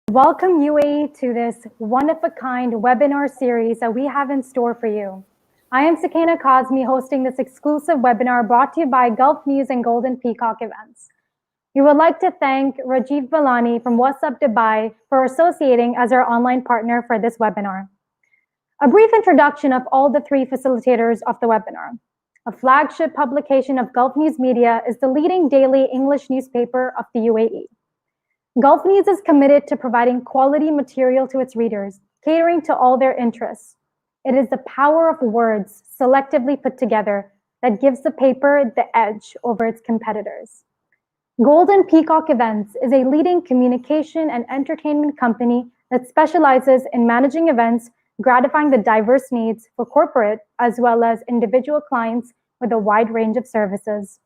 Welcome UAE to this one-of-a-kind webinar series that we have in store for you. I am Sakina Kazmi, hosting this exclusive webinar brought to you by Gulf News and Golden Peacock Events. We would like to thank Rajiv Balani from What's Up Dubai for associating as our online partner for this webinar. A brief introduction of all the three facilitators of the webinar. A flagship publication of Gulf News Media is the leading daily English newspaper of the UAE. Gulf News is committed to providing quality material to its readers, catering to all their interests. It is the power of words selectively put together that gives the paper the edge over its competitors. Golden Peacock Events is a leading communication and entertainment company that specializes in managing events, gratifying the diverse needs for corporate as well as individual clients with a wide range of services.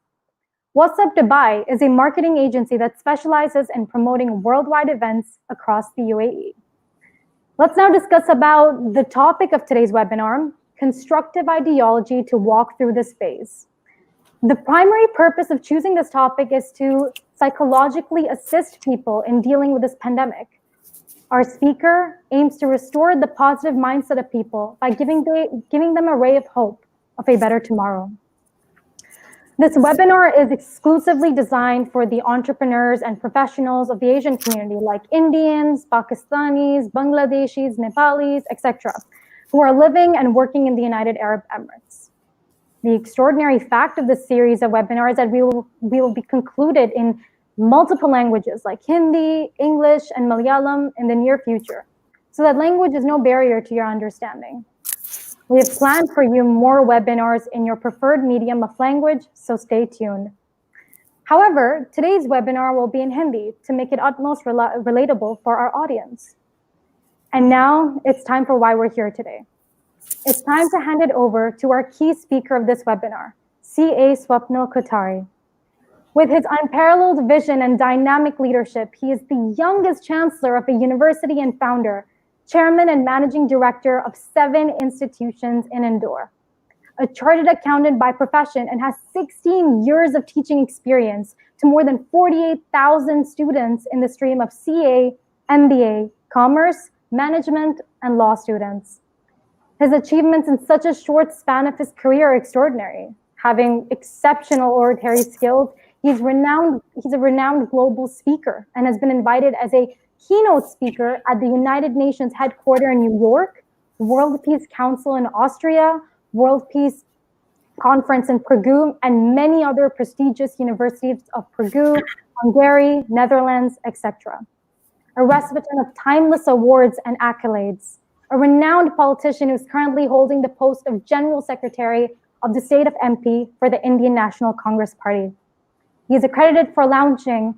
What's Up Dubai is a marketing agency that specializes in promoting worldwide events across the UAE. Let's now discuss about the topic of today's webinar, constructive ideology to walk through this phase. The primary purpose of choosing this topic is to psychologically assist people in dealing with this pandemic. Our speaker aims to restore the positive mindset of people by giving them a ray of hope of a better tomorrow. This webinar is exclusively designed for the entrepreneurs and professionals of the Asian community, like Indians, Pakistanis, Bangladeshis, Nepalis, etc., who are living and working in the United Arab Emirates. The extraordinary fact of this series of webinars is that we will be concluded in multiple languages like Hindi, English, and Malayalam in the near future, so that language is no barrier to your understanding. We have planned for you more webinars in your preferred medium of language, so stay tuned. However, today's webinar will be in Hindi to make it utmost relatable for our audience. And now it's time for why we're here today. It's time to hand it over to our key speaker of this webinar, CA Swapnil Kothari. With his unparalleled vision and dynamic leadership, he is the youngest chancellor of a university and founder, chairman and managing director of 7 institutions in Indore, a chartered accountant by profession, and has 16 years of teaching experience to more than 48,000 students in the stream of CA, MBA, commerce, management, and law students. His achievements in such a short span of his career are extraordinary. Having exceptional oratory skills, he's a renowned global speaker and has been invited as a keynote speaker at the United Nations headquarters in New York, World Peace Council in Austria, World Peace Conference in Prague, and many other prestigious universities of Prague, Hungary, Netherlands, etc. A recipient of timeless awards and accolades. A renowned politician who is currently holding the post of General Secretary of the State of MP for the Indian National Congress Party. He is accredited for launching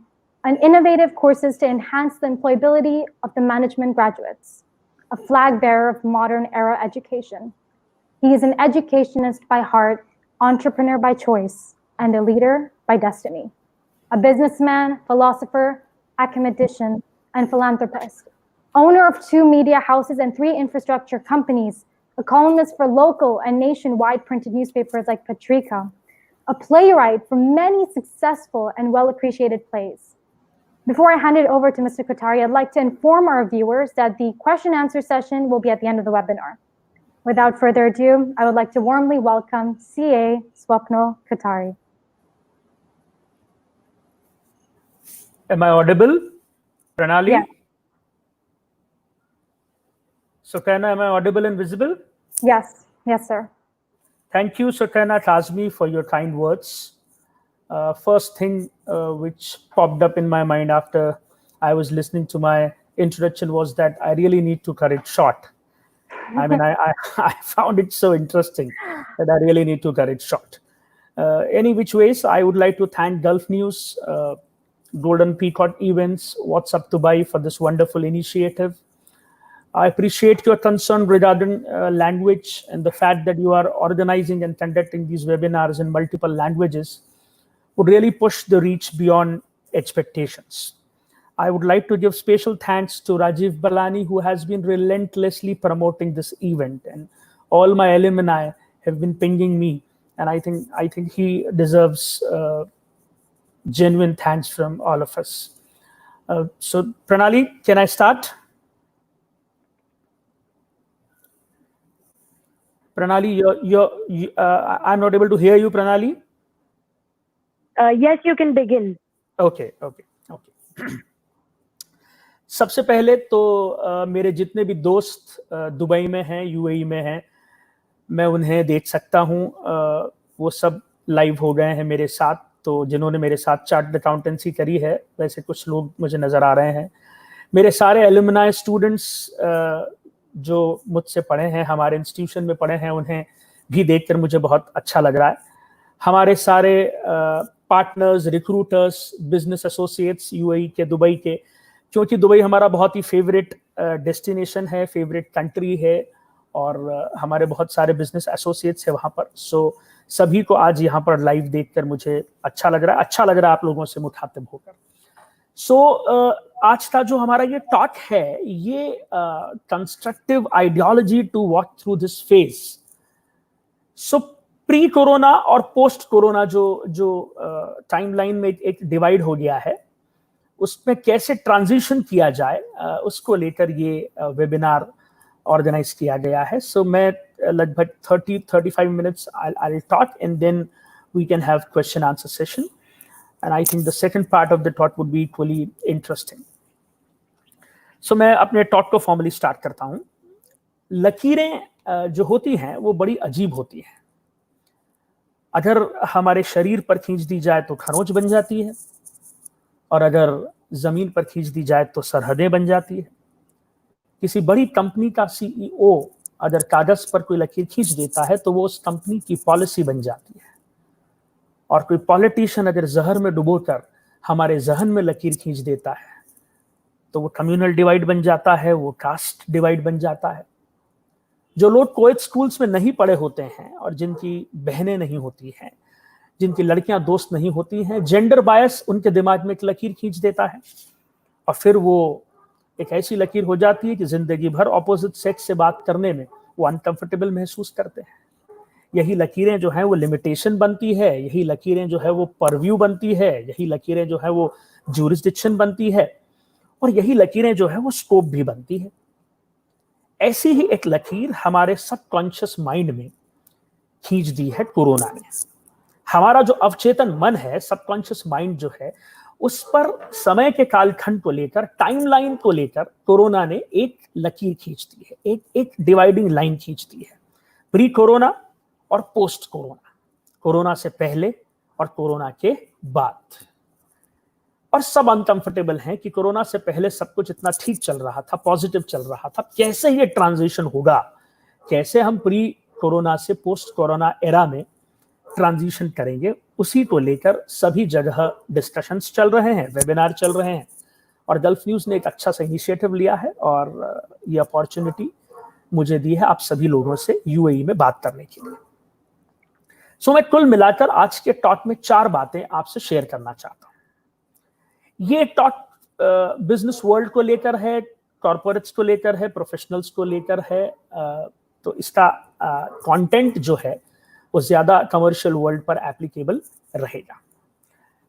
an innovative courses to enhance the employability of the management graduates, a flag bearer of modern era education. He is an educationist by heart, entrepreneur by choice, and a leader by destiny. A businessman, philosopher, academician, and philanthropist. Owner of 2 media houses and 3 infrastructure companies, a columnist for local and nationwide printed newspapers like Patrika, a playwright for many successful and well-appreciated plays. Before I hand it over to Mr. Kothari, I'd like to inform our viewers that the question-answer session will be at the end of the webinar. Without further ado, I would like to warmly welcome CA Swapnil Kothari. Am I audible, Pranali? Yeah. Sakina, am I audible and visible? Yes, sir. Thank you, Sakina Kazmi, for your kind words. First thing which popped up in my mind after I was listening to my introduction was that I really need to cut it short. I mean, I found it so interesting that I really need to cut it short. Any which ways, I would like to thank Gulf News, Golden Peacock Events, What's Up Dubai for this wonderful initiative. I appreciate your concern regarding language and the fact that you are organizing and conducting these webinars in multiple languages would really push the reach beyond expectations. I would like to give special thanks to Rajiv Balani, who has been relentlessly promoting this event, and all my alumni have been pinging me, and I think he deserves genuine thanks from all of us. So Pranali, can I start? Pranali, I'm not able to hear you, Pranali. Yes, you can begin. Okay. सबसे पहले तो मेरे जितने भी दोस्त Dubai में हैं, UAE में हैं, मैं उन्हें देख सकता हूं। वो सब लाइव हो गए हैं मेरे साथ। तो जिन्होंने मेरे साथ चार्टर्ड अकाउंटेंसी करी है, वैसे कुछ लोग मुझे नज़र आ रहे हैं। मेरे सारे एलुमनाई स्टूडेंट्स जो मुझसे पढ़े हैं, हमारे इंस्टीट्यूशन में पढ़े हैं, उन्हें भी देखकर मुझे बहुत अच्छा लग रहा है। हमारे सारे partners, recruiters, business associates UAE के, दुबई के, क्योंकि दुबई हमारा बहुत ही फेवरेट डेस्टिनेशन है, फेवरेट कंट्री है, और हमारे बहुत सारे बिजनेस एसोसिएट्स है वहाँ पर। सो सभी को आज यहाँ पर लाइव देखकर मुझे अच्छा लग रहा है। अच्छा लग रहा है आप लोगों से मुखातिब होकर। सो आज का जो हमारा ये टॉक है, ये constructive ideology to walk through this phase. So pre corona और पोस्ट कोरोना जो टाइमलाइन में एक डिवाइड हो गया है, उसमें कैसे ट्रांजिशन किया जाए, उसको लेकर ये वेबिनार ऑर्गेनाइज किया गया है। सो मैं लगभग 30-35 minutes I will talk and then we can have question answer session, and I think the second part of the talk would be equally interesting. So मैं अपने टॉक को फॉर्मली स्टार्ट करता हूँ। लकीरें जो होती हैं वो बड़ी अजीब होती हैं। अगर हमारे शरीर पर खींच दी जाए तो खरोंच बन जाती है, और अगर जमीन पर खींच दी जाए तो सरहदें बन जाती है। किसी बड़ी कंपनी का सीईओ अगर कागज पर कोई लकीर खींच देता है तो वो उस कंपनी की पॉलिसी बन जाती है। और कोई पॉलिटिशियन अगर जहर में डुबोकर हमारे जहन में लकीर खींच देता है तो वो कम्युनल डिवाइड बन जाता है, वो कास्ट डिवाइड बन जाता है। जो लोग कोएड स्कूल्स में नहीं पढ़े होते हैं और जिनकी बहनें नहीं होती हैं, जिनकी लड़कियां दोस्त नहीं होती हैं, जेंडर बायस उनके दिमाग में एक लकीर खींच देता है, और फिर वो एक ऐसी लकीर हो जाती है कि जिंदगी भर ऑपोजिट सेक्स से बात करने में वो अनकंफर्टेबल महसूस करते हैं। यही लकीरें जो हैं वो लिमिटेशन बनती है, यही लकीरें जो है वो परव्यू बनती है, यही लकीरें जो है वो ज्यूरिसडिक्शन बनती है, और यही लकीरें जो है वो स्कोप भी बनती है। ऐसी ही एक लकीर हमारे सबकॉन्शियस माइंड में खींच दी है कोरोना ने। हमारा जो अवचेतन मन है, सबकॉन्शियस माइंड जो है, उस पर समय के कालखंड को लेकर, टाइमलाइन को लेकर कोरोना ने एक लकीर खींच दी है, एक डिवाइडिंग लाइन खींच दी है। प्री कोरोना और पोस्ट कोरोना, कोरोना से पहले और कोरोना के बाद। और सब अनकंफर्टेबल हैं कि कोरोना से पहले सब कुछ इतना ठीक चल रहा था, पॉजिटिव चल रहा था, कैसे ये ट्रांजिशन होगा, कैसे हम प्री कोरोना से पोस्ट कोरोना एरा में ट्रांजिशन करेंगे, उसी को लेकर सभी जगह डिस्कशंस चल रहे हैं, वेबिनार चल रहे हैं। और गल्फ न्यूज़ ने एक अच्छा सा इनिशिएटिव लिया है और ये अपॉर्चुनिटी मुझे दी है आप सभी लोगों से यूएई में बात करने के लिए। सो मैं कुल मिलाकर आज के टॉक में 4 बातें आपसे शेयर करना चाहता हूं। ये टॉक बिजनेस वर्ल्ड को लेकर है, कॉर्पोरेट्स को लेकर है, प्रोफेशनल्स को लेकर है। तो इसका कंटेंट जो है वो ज्यादा कमर्शियल वर्ल्ड पर एप्लीकेबल रहेगा।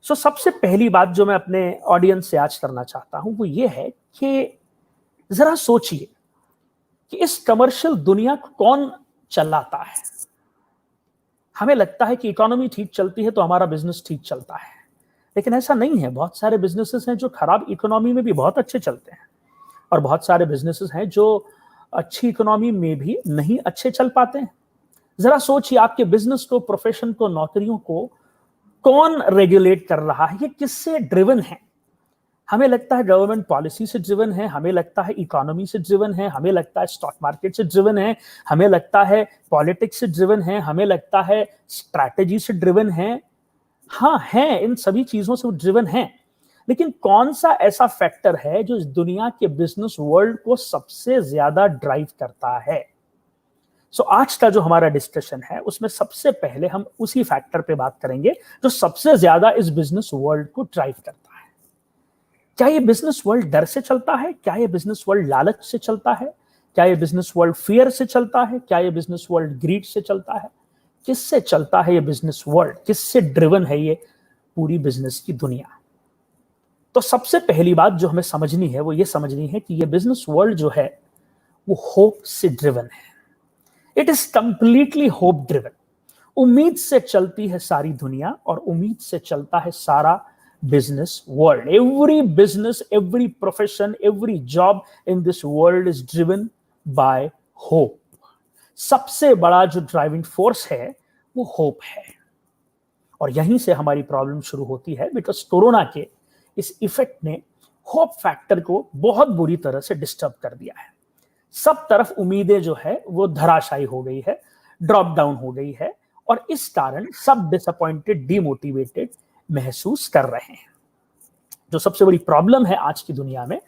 सो सबसे पहली बात जो मैं अपने ऑडियंस से आज करना चाहता हूं वो ये है कि जरा सोचिए कि इस कमर्शियल दुनिया को कौन चलाता है। हमें लगता है कि इकोनॉमी ठीक चलती है तो हमारा बिजनेस ठीक चलता है, लेकिन ऐसा नहीं है। बहुत सारे बिजनेसेस हैं जो खराब इकोनॉमी में भी बहुत अच्छे चलते हैं, और बहुत सारे बिजनेसेस हैं जो अच्छी इकोनॉमी में भी नहीं अच्छे चल पाते हैं। जरा सोचिए, आपके बिजनेस को, प्रोफेशन को, नौकरियों को कौन रेगुलेट कर रहा है, ये किससे ड्रिवन है। हमें लगता है गवर्नमेंट पॉलिसी से ड्रिवन है, हमें लगता है इकोनॉमी से ड्रिवन है, हमें लगता है स्टॉक मार्केट से ड्रिवन है, हमें लगता है पॉलिटिक्स से ड्रिवन है, हमें लगता है स्ट्रैटेजी से ड्रिवन है। हाँ है, इन सभी चीजों से ड्रिवन है, लेकिन कौन सा ऐसा फैक्टर है जो इस दुनिया के बिजनेस वर्ल्ड को सबसे ज्यादा ड्राइव करता है। सो आज का जो हमारा डिस्कशन है उसमें सबसे पहले हम उसी फैक्टर पे बात करेंगे जो सबसे ज्यादा इस बिजनेस वर्ल्ड को ड्राइव करता है। क्या ये बिजनेस वर्ल्ड डर से चलता है? क्या ये बिजनेस वर्ल्ड लालच से चलता है? क्या ये बिजनेस वर्ल्ड फियर से चलता है? क्या ये बिजनेस वर्ल्ड ग्रीड से चलता है? किससे चलता है ये बिजनेस वर्ल्ड? किससे ड्रिवन है ये पूरी बिजनेस की दुनिया? तो सबसे पहली बात जो हमें समझनी है वो ये समझनी है कि ये बिजनेस वर्ल्ड जो है वो होप से ड्रिवन है। It is completely hope driven. उम्मीद से चलती है सारी दुनिया और उम्मीद से चलता है सारा business world. Every business, every profession, every job in this world is driven by hope. सबसे बड़ा जो ड्राइविंग फोर्स है वो होप है। और यहीं से हमारी प्रॉब्लम शुरू होती है, बिकॉज कोरोना के इस इफेक्ट ने होप फैक्टर को बहुत बुरी तरह से डिस्टर्ब कर दिया है। सब तरफ उम्मीदें जो है वो धराशायी हो गई है, ड्रॉप डाउन हो गई है, और इस कारण सब डिसअपॉइंटेड, डिमोटिवेटेड महसूस कर रहे हैं। जो सबसे बड़ी प्रॉब्लम है आज की दुनिया में,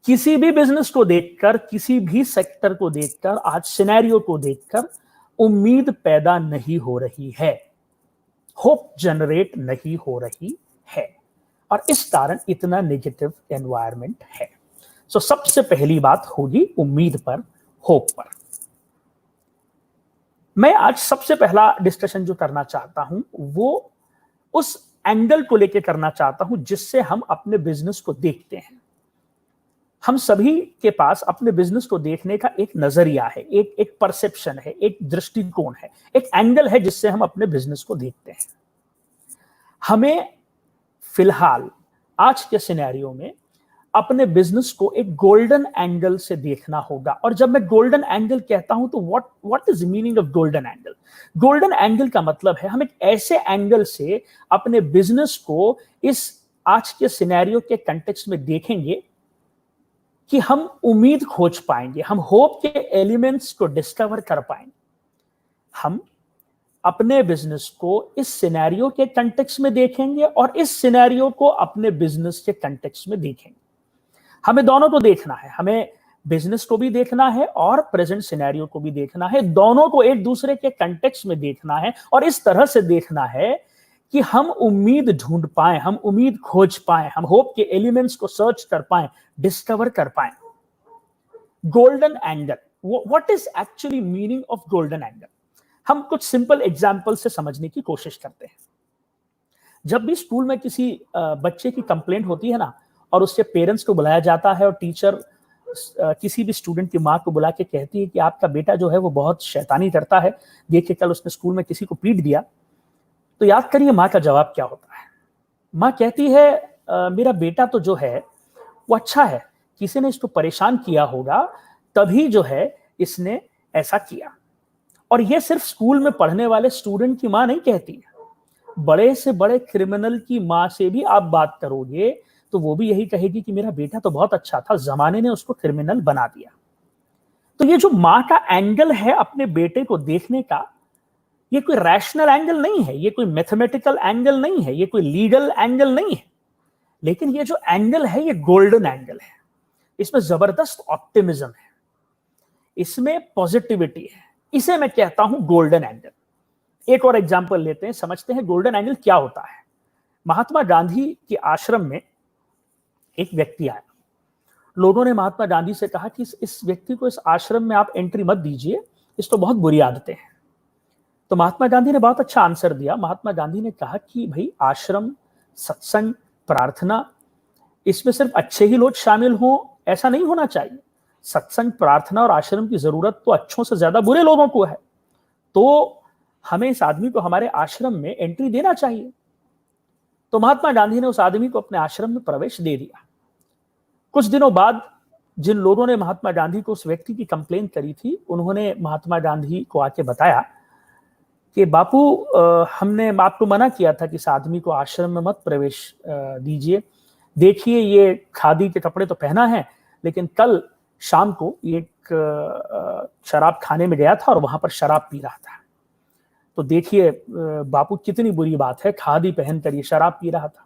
किसी भी बिजनेस को देखकर, किसी भी सेक्टर को देखकर, आज सिनेरियो को देखकर उम्मीद पैदा नहीं हो रही है, होप जनरेट नहीं हो रही है, और इस कारण इतना नेगेटिव एनवायरनमेंट है। सो सबसे पहली बात होगी उम्मीद पर, होप पर। मैं आज सबसे पहला डिस्कशन जो करना चाहता हूं वो उस एंगल को लेकर करना चाहता हूं जिससे हम अपने बिजनेस को देखते हैं। हम सभी के पास अपने बिजनेस को देखने का एक नजरिया है, एक परसेप्शन है, एक दृष्टिकोण है, एक एंगल है जिससे हम अपने बिजनेस को देखते हैं। हमें फिलहाल आज के सिनेरियो में अपने बिजनेस को एक गोल्डन एंगल से देखना होगा। और जब मैं गोल्डन एंगल कहता हूं तो what is meaning of golden angle? Golden angle का मतलब है हम एक ऐसे एंगल से अपने बिजनेस को इस आज के सिनेरियो के कंटेक्स्ट में देखेंगे कि हम उम्मीद खोज पाएंगे, हम होप के एलिमेंट्स को डिस्कवर कर पाएंगे। हम अपने बिजनेस को इस सिनेरियो के कंटेक्स्ट में देखेंगे और इस सिनेरियो को अपने बिजनेस के कंटेक्स्ट में देखेंगे। हमें दोनों को देखना है, हमें बिजनेस को भी देखना है और प्रेजेंट सिनेरियो को भी देखना है। दोनों को एक दूसरे के कंटेक्स्ट में देखना है और इस तरह से देखना है कि हम उम्मीद ढूंढ पाएं, हम उम्मीद खोज पाएं, हम होप के एलिमेंट्स को सर्च कर पाएं, डिस्कवर कर पाएं। Golden angle, what is actually meaning of golden angle? हम कुछ सिंपल एग्जांपल से समझने की कोशिश करते हैं। जब भी स्कूल में किसी बच्चे की कंप्लेंट होती है ना, और उसके पेरेंट्स को बुलाया जाता है और टीचर किसी भी स्टूडेंट की माँ को बुला के कहती है कि आपका बेटा जो है वो बहुत शैतानी करता है, देखिए कल उसने स्कूल में किसी को पीट दिया, तो याद करिए माँ का जवाब क्या होता है। माँ कहती है मेरा बेटा तो जो है वो अच्छा है, किसी ने इसको परेशान किया होगा तभी जो है इसने ऐसा किया। और ये सिर्फ स्कूल में पढ़ने वाले स्टूडेंट की माँ नहीं कहती है, बड़े से बड़े क्रिमिनल की माँ से भी आप बात करोगे तो वो भी यही कहेगी कि मेरा बेटा तो बहुत अच्छा था, जमाने ने उसको क्रिमिनल बना दिया। तो ये जो माँ का एंगल है अपने बेटे को देखने का, ये कोई रैशनल एंगल नहीं है, ये कोई मैथमेटिकल एंगल नहीं है, ये कोई लीगल एंगल नहीं है, लेकिन ये जो एंगल है ये गोल्डन एंगल है। इसमें जबरदस्त ऑप्टिमिज्म है, इसमें पॉजिटिविटी है, इसे मैं कहता हूं गोल्डन एंगल। एक और एग्जांपल लेते हैं, समझते हैं गोल्डन एंगल क्या होता है। महात्मा गांधी के आश्रम में एक व्यक्ति आया। लोगों ने महात्मा गांधी से कहा कि इस व्यक्ति को इस आश्रम में आप एंट्री मत दीजिए, इस तो बहुत बुरी आदतें हैं। तो महात्मा गांधी ने बहुत अच्छा आंसर दिया। महात्मा गांधी ने कहा कि भाई आश्रम, सत्संग, प्रार्थना, इसमें सिर्फ अच्छे ही लोग शामिल हों ऐसा नहीं होना चाहिए। सत्संग, प्रार्थना और आश्रम की जरूरत तो अच्छों से ज्यादा बुरे लोगों को है, तो हमें इस आदमी को हमारे आश्रम में एंट्री देना चाहिए। तो महात्मा गांधी ने उस आदमी को अपने आश्रम में प्रवेश दे दिया। कुछ दिनों बाद जिन लोगों ने महात्मा गांधी को उस व्यक्ति की कंप्लेन करी थी, उन्होंने महात्मा गांधी को आके बताया कि बापू हमने आपको मना किया था कि इस आदमी को आश्रम में मत प्रवेश दीजिए। देखिए ये खादी के कपड़े तो पहना है, लेकिन कल शाम को एक शराब खाने में गया था और वहां पर शराब पी रहा था। तो देखिए बापू कितनी बुरी बात है, खादी पहनकर ये शराब पी रहा था।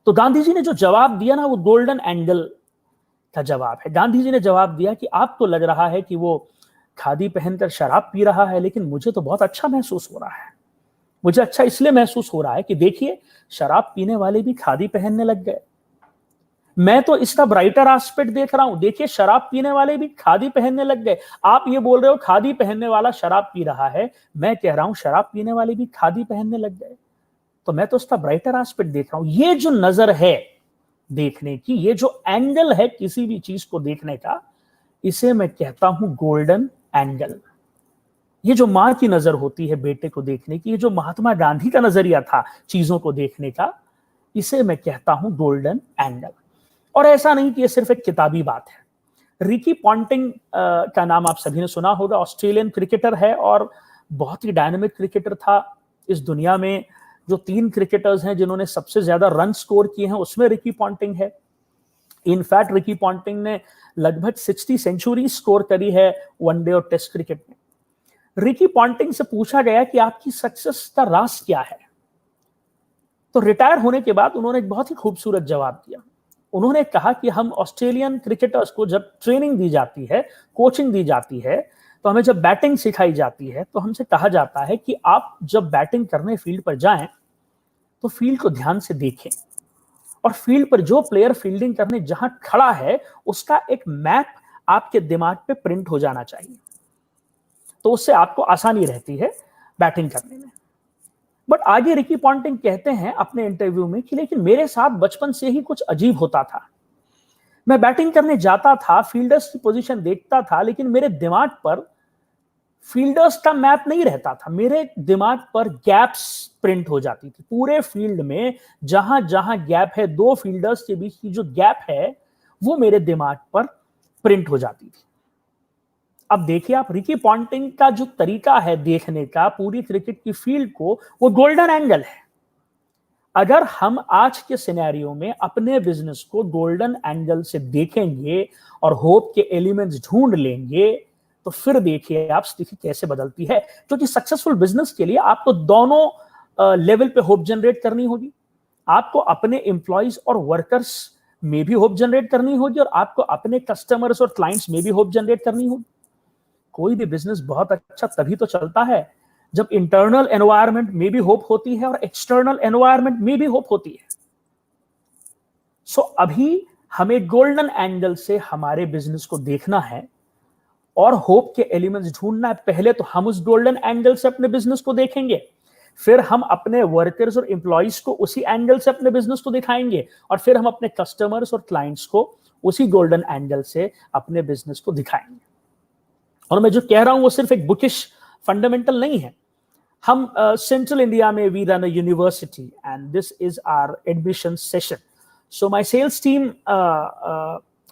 तो गांधी जी ने जो जवाब दिया ना, वो गोल्डन एंगल का जवाब है। गांधी जी ने जवाब दिया कि आपको लग रहा है कि वो खादी पहनकर शराब पी रहा है, लेकिन मुझे तो बहुत अच्छा महसूस हो रहा है। मुझे अच्छा इसलिए महसूस हो रहा है कि देखिए शराब पीने वाले भी खादी पहनने लग गए। मैं तो इसका ब्राइटर एस्पेक्ट देख रहा हूं, देखिए शराब पीने वाले भी खादी पहनने लग गए। आप ये बोल रहे हो खादी पहनने वाला शराब पी रहा है, मैं कह रहा हूं शराब पीने वाले भी खादी पहनने लग गए, तो मैं तो उसका ब्राइटर एस्पेक्ट देख रहा हूं। ये जो नजर है देखने की, ये जो एंगल है किसी भी चीज को देखने का, इसे मैं कहता हूं गोल्डन एंगल। ये जो माँ की नजर होती है बेटे को देखने की, ये जो महात्मा गांधी का नजरिया था चीजों को देखने का, इसे मैं कहता हूं गोल्डन एंगल। और ऐसा नहीं कि ये सिर्फ एक किताबी बात है। रिकी पॉन्टिंग का नाम आप सभी ने सुना होगा, ऑस्ट्रेलियन क्रिकेटर है और बहुत ही डायनामिक क्रिकेटर था। इस दुनिया में जो 3 क्रिकेटर्स हैं जिन्होंने सबसे ज्यादा रन स्कोर किए हैं, उसमें रिकी पॉन्टिंग है। इनफैक्ट रिकी पॉन्टिंग ने लगभग 60 सेंचुरी स्कोर करी है वनडे और टेस्ट क्रिकेट में। रिकी पॉन्टिंग से पूछा गया कि आपकी सक्सेस का राज क्या है, तो रिटायर होने के बाद उन्होंने एक बहुत ही खूबसूरत जवाब दिया। उन्होंने कहा कि हम ऑस्ट्रेलियन क्रिकेटर्स को जब ट्रेनिंग दी जाती है, कोचिंग दी जाती है, तो हमें जब बैटिंग सिखाई जाती है तो हमसे कहा जाता है कि आप जब बैटिंग करने फील्ड पर जाएं तो फील्ड को ध्यान से देखें और फील्ड पर जो प्लेयर फील्डिंग करने जहां खड़ा है उसका एक मैप आपके दिमाग पे प्रिंट हो जाना चाहिए, तो उससे आपको आसानी रहती है बैटिंग करने में। बट आगे रिकी पॉन्टिंग कहते हैं अपने इंटरव्यू में कि लेकिन मेरे साथ बचपन से ही कुछ अजीब होता था। मैं बैटिंग करने जाता था, फील्डर्स की पोजीशन देखता था, लेकिन मेरे दिमाग पर फील्डर्स का मैप नहीं रहता था, मेरे दिमाग पर गैप्स प्रिंट हो जाती थी। पूरे फील्ड में जहां जहां गैप है, 2 फील्डर्स के बीच की जो गैप है वो मेरे दिमाग पर प्रिंट हो जाती थी। अब देखिए आप, रिकी पॉन्टिंग का जो तरीका है देखने का पूरी क्रिकेट की फील्ड को, वो गोल्डन एंगल है। अगर हम आज के सिनेरियो में अपने बिजनेस को गोल्डन एंगल से देखेंगे और होप के एलिमेंट्स ढूंढ लेंगे, तो फिर देखिए आप स्थिति कैसे बदलती है। क्योंकि सक्सेसफुल बिजनेस के लिए आपको दोनों लेवल पे होप जनरेट करनी होगी। आपको अपने एम्प्लॉइज और वर्कर्स में भी होप जनरेट करनी होगी और आपको अपने कस्टमर्स और क्लाइंट्स में भी होप जनरेट करनी होगी। कोई भी बिजनेस बहुत अच्छा तभी तो चलता है जब इंटरनल एनवायरनमेंट में भी होप होती है और एक्सटर्नल एनवायरनमेंट में भी होप होती है। सो अभी हमें गोल्डन एंगल से हमारे बिजनेस को देखना है और होप के एलिमेंट्स ढूंढना है। पहले तो हम उस गोल्डन एंगल से अपने बिजनेस को देखेंगे, फिर हम अपने वर्कर्स और एम्प्लॉइज को उसी एंगल से अपने बिजनेस को दिखाएंगे और फिर हम अपने कस्टमर्स और क्लाइंट्स को उसी गोल्डन एंगल से अपने बिजनेस को दिखाएंगे। और मैं जो कह रहा हूं वो सिर्फ एक बुकिश फंडामेंटल नहीं है। हम सेंट्रल इंडिया में we run a university and this is our admission session. So my sales team,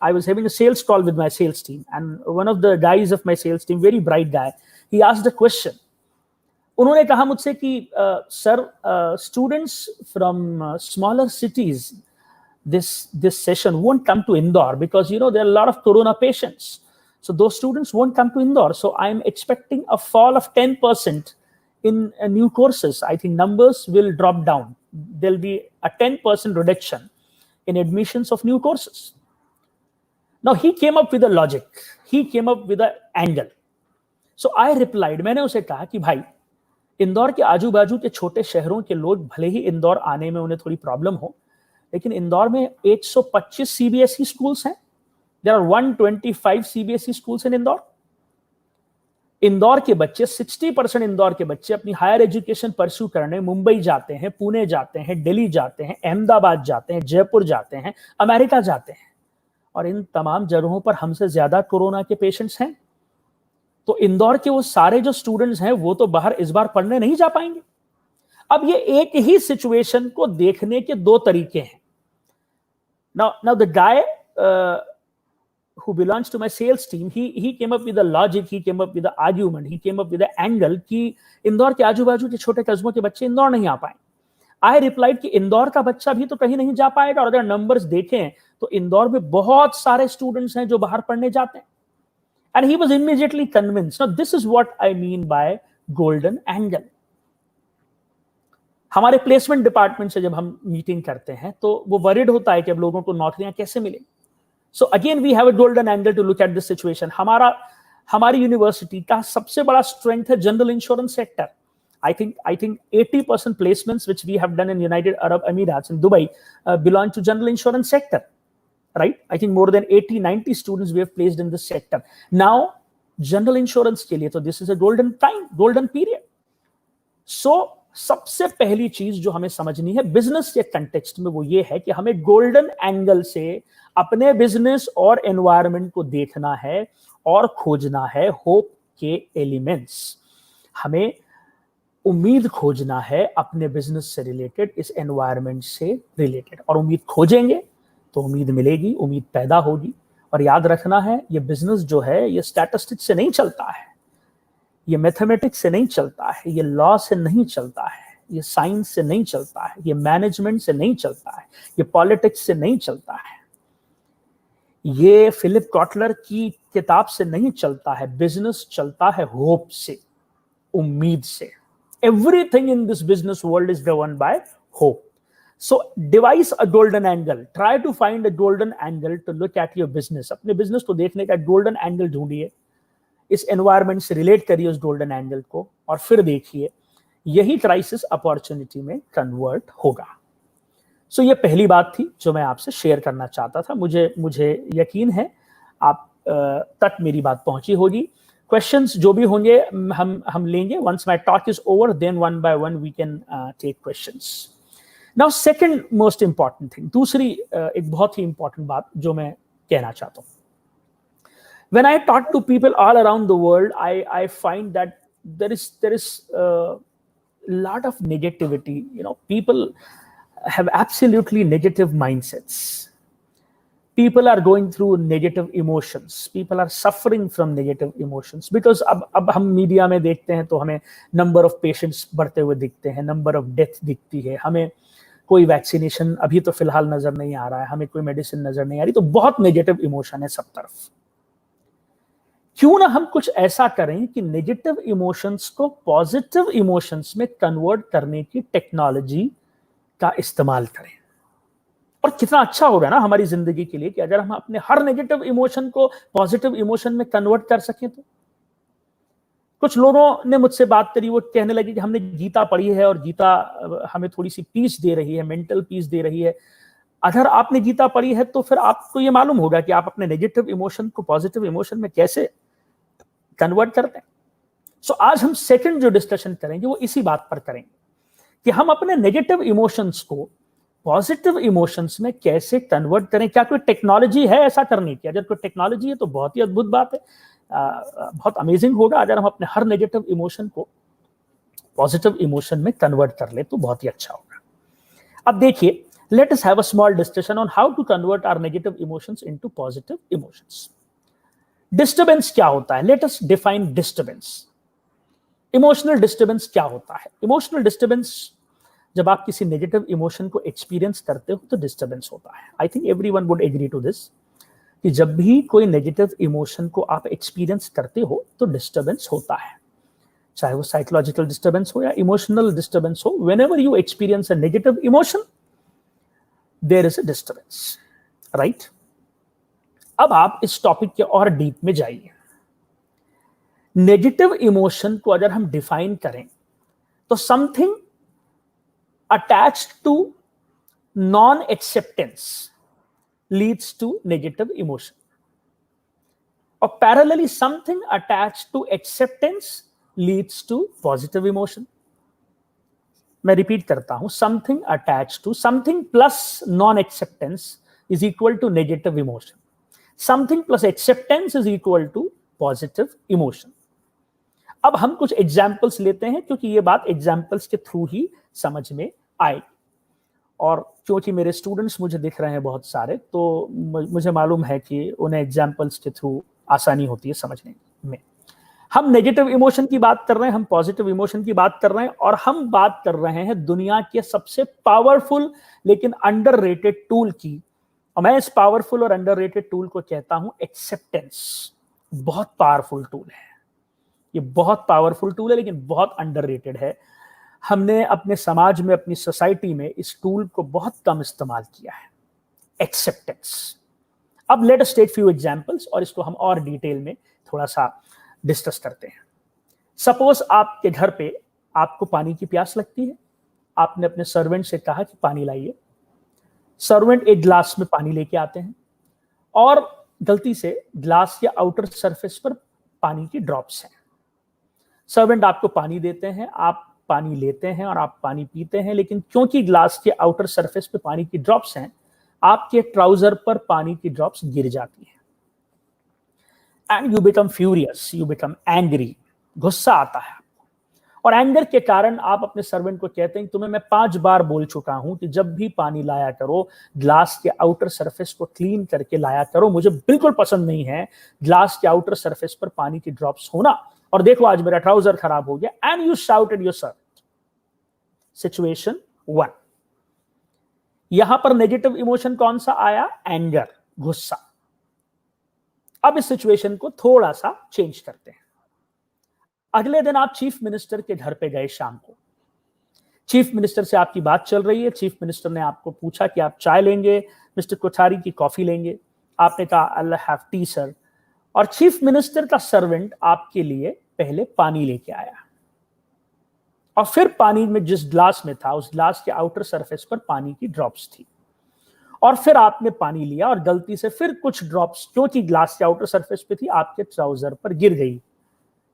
I was having a sales call with my sales team, and one of the guys of my sales team, very bright guy, he asked a question. उन्होंने कहा मुझसे कि sir, students from smaller cities this session won't come to Indore because there are a lot of corona patients. So those students won't come to Indore. So I'm expecting a fall of 10% in new courses. I think numbers will drop down. There'll be a 10% reduction in admissions of new courses. Now he came up with a logic. He came up with an angle. So I replied, मैंने उसे कहा कि भाई, इंदौर के आजू बाजू के छोटे शहरों के लोग भले ही इंदौर आने में उन्हें थोड़ी प्रॉब्लम हो, लेकिन इंदौर में 125 CBSE स्कूल्स हैं। There are 125 CBSE schools in Indore. Indore के बच्चे, 60% इंदौर के बच्चे अपनी हायर एजुकेशन परस्यू करने मुंबई जाते हैं, पुणे जाते हैं, दिल्ली जाते हैं, अहमदाबाद जाते हैं, जयपुर जाते हैं, अमेरिका जाते हैं, और इन तमाम जगहों पर हमसे ज्यादा कोरोना के पेशेंट्स हैं। तो इंदौर के वो सारे जो स्टूडेंट्स हैं वो तो बाहर इस बार पढ़ने नहीं जा पाएंगे। अब ये एक ही सिचुएशन को देखने के 2 तरीके हैं। Now the guy who belongs to my sales team, he came up with a logic, he came up with the argument, he came up with the angle कि इंदौर के आजू बाजू के छोटे कस्बों के बच्चे इंदौर नहीं आ पाए। I replied कि इंदौर का बच्चा भी तो कहीं नहीं जा पाएगा, और अगर नंबर्स देखें तो इंदौर में बहुत सारे स्टूडेंट्स हैं जो बाहर पढ़ने जाते हैं। And he was immediately convinced. Now this is what I mean by golden angle. हमारे प्लेसमेंट डिपार्टमेंट से जब हम मीटिंग करते हैं तो वो वरीड होता है कि अब लोगों को नौकरियां कैसे मिलें। So again we have a golden angle to look at this situation. हमारी यूनिवर्सिटी का सबसे बड़ा स्ट्रेंथ है general insurance sector. I think 80% placements which we have done in United Arab Emirates in Dubai belong to general insurance sector, right? I think more than 80-90 students we have placed in this sector. Now general insurance के लिए तो this is a golden time, golden period. So सबसे पहली चीज जो हमें समझनी है बिजनेस के कंटेक्स्ट में वो ये है कि हमें गोल्डन एंगल से अपने बिजनेस और एनवायरनमेंट को देखना है और खोजना है होप के एलिमेंट्स। हमें उम्मीद खोजना है अपने बिजनेस से रिलेटेड, इस एनवायरनमेंट से रिलेटेड, और उम्मीद खोजेंगे तो उम्मीद मिलेगी, उम्मीद पैदा होगी। और याद रखना है ये बिजनेस जो है ये स्टैटिस्टिक्स से नहीं चलता है, ये मैथमेटिक्स से नहीं चलता है, ये लॉ से नहीं चलता है, ये साइंस से नहीं चलता है, ये मैनेजमेंट से नहीं चलता है, ये पॉलिटिक्स से नहीं चलता है, ये फिलिप कॉटलर की किताब से नहीं चलता है। बिजनेस चलता है होप से, उम्मीद से। Everything in this business world is driven by hope. So devise a golden angle. Try to find a golden angle to look at your business. अपने बिजनेस को देखने का गोल्डन एंगल ढूंढिए, इस एनवायरनमेंट से रिलेट करिए उस गोल्डन एंगल को, और फिर देखिए यही क्राइसिस अपॉर्चुनिटी में कन्वर्ट होगा। सो ये पहली बात थी जो मैं आपसे शेयर करना चाहता था। मुझे यकीन है आप तक मेरी बात पहुंची होगी। क्वेश्चंस जो भी होंगे हम लेंगे। Once my talk is over then one by one we can take questions. Now second most important thing, दूसरी एक बहुत ही इंपॉर्टेंट बात जो मैं कहना चाहता हूँ। When I talk to people all around the world, I find that there is a lot of negativity. You know, people have absolutely negative mindsets. People are going through negative emotions. People are suffering from negative emotions because अब हम media में देखते हैं तो हमें number of patients बढ़ते हुए दिखते हैं, नंबर ऑफ डेथ दिखती है, हमें कोई वैक्सीनेशन अभी तो फिलहाल नजर नहीं आ रहा है, हमें कोई मेडिसिन नजर नहीं आ रही, तो बहुत नेगेटिव इमोशन है सब तरफ। क्यों ना हम कुछ ऐसा करें कि नेगेटिव इमोशंस को पॉजिटिव इमोशंस में कन्वर्ट करने की टेक्नोलॉजी का इस्तेमाल करें। और कितना अच्छा होगा ना हमारी जिंदगी के लिए कि अगर हम अपने हर नेगेटिव इमोशन को पॉजिटिव इमोशन में कन्वर्ट कर सकें। तो कुछ लोगों ने मुझसे बात करी, वो कहने लगे कि हमने गीता पढ़ी है और गीता हमें थोड़ी सी पीस दे रही है, मेंटल पीस दे रही है। अगर आपने गीता पढ़ी है तो फिर आपको ये मालूम होगा कि आप अपने नेगेटिव इमोशन को पॉजिटिव इमोशन में कैसे कन्वर्ट करते हैं। सो आज हम सेकंड जो डिस्कशन करेंगे वो इसी बात पर करेंगे कि हम अपने नेगेटिव इमोशंस को पॉजिटिव इमोशंस में कैसे कन्वर्ट करें। क्या कोई टेक्नोलॉजी है ऐसा करने की? अगर कोई टेक्नोलॉजी है तो बहुत ही अद्भुत बात है, बहुत अमेजिंग होगा। अगर हम अपने हर नेगेटिव इमोशन को पॉजिटिव इमोशन में कन्वर्ट कर ले तो बहुत ही अच्छा होगा। अब देखिए, let us have a small discussion on how to convert our negative emotions into positive emotions. Disturbance क्या होता है? Let us define disturbance. Emotional disturbance क्या होता है? इमोशनल डिस्टर्बेंस, जब आप किसी नेगेटिव इमोशन को एक्सपीरियंस करते हो तो डिस्टर्बेंस होता है। I think everyone would agree to this कि जब भी कोई नेगेटिव इमोशन को आप एक्सपीरियंस करते हो तो डिस्टर्बेंस होता है, चाहे वो साइकोलॉजिकल डिस्टर्बेंस हो या इमोशनल डिस्टर्बेंस हो। Whenever you experience a negative emotion there is a disturbance, right? अब आप इस टॉपिक के और डीप में जाइए। नेगेटिव इमोशन को अगर हम डिफाइन करें तो something attached to non-acceptance leads to negative emotion, or parallelly something attached to acceptance leads to positive emotion. मैं रिपीट करता हूं, something attached to, something plus non-acceptance is equal to negative emotion, something plus acceptance is equal to positive emotion. अब हम कुछ examples लेते हैं क्योंकि ये बात एग्जाम्पल्स के थ्रू ही समझ में आए, और क्योंकि मेरे स्टूडेंट्स मुझे दिख रहे हैं बहुत सारे, तो मुझे मालूम है कि उन्हें एग्जाम्पल्स के थ्रू आसानी होती है समझने में। हम नेगेटिव इमोशन की बात कर रहे हैं, हम पॉजिटिव इमोशन की बात कर रहे हैं, और हम बात कर रहे हैं दुनिया के सबसे पावरफुल लेकिन अंडररेटेड टूल की। और मैं इस पावरफुल और अंडररेटेड टूल को कहता हूं एक्सेप्टेंस। बहुत पावरफुल टूल है ये, बहुत पावरफुल टूल है लेकिन बहुत अंडररेटेड है। हमने अपने समाज में, अपनी सोसाइटी में इस टूल को बहुत कम इस्तेमाल किया है, एक्सेप्टेंस। अब let us take few examples और इसको हम और डिटेल में थोड़ा सा डिस्कस करते हैं। सपोज आपके घर पे आपको पानी की प्यास लगती है, आपने अपने सर्वेंट से कहा कि पानी लाइए। सर्वेंट एक ग्लास में पानी लेके आते हैं और गलती से ग्लास या आउटर सरफेस पर पानी की ड्रॉप्स हैं। सर्वेंट आपको पानी देते हैं, आप पानी लेते हैं और आप पानी पीते हैं, लेकिन क्योंकि ग्लास के आउटर सरफेस पे पानी की ड्रॉप्स हैं, आपके ट्राउजर पर पानी की ड्रॉप्स गिर जाती हैं and you become furious, you become angry, गुस्सा आता है। और एंगर के कारण आप अपने सर्वेंट को कहते हैं कि तुम्हें मैं 5 बार बोल चुका हूं कि जब भी पानी लाया करो ग्लास के आउटर सरफेस को क्लीन करके लाया करो, मुझे बिल्कुल पसंद नहीं है ग्लास के आउटर सरफेस पर पानी की ड्रॉप्स होना, और देखो आज मेरा ट्राउजर खराब हो गया। And you shouted your servant. Situation 1। यहां पर नेगेटिव इमोशन कौन सा आया? एंगर, गुस्सा। अब इस सिचुएशन को थोड़ा सा चेंज करते हैं। अगले दिन आप चीफ मिनिस्टर के घर पे गए शाम को। चीफ मिनिस्टर से आपकी बात चल रही है। चीफ मिनिस्टर ने आपको पूछा कि आप चाय लेंगे, मिस्टर कोठारी की कॉफी लेंगे। आपने कहा आई हैव टी सर। और चीफ मिनिस्टर का सर्वेंट आपके लिए पहले पानी लेके आया, और फिर पानी में जिस ग्लास में था उस ग्लास के आउटर सरफेस पर पानी की ड्रॉप्स थी, और फिर आपने पानी लिया और गलती से फिर कुछ ड्रॉप्स क्योंकि ग्लास के आउटर सरफेस पे थी आपके ट्राउजर पर गिर गई।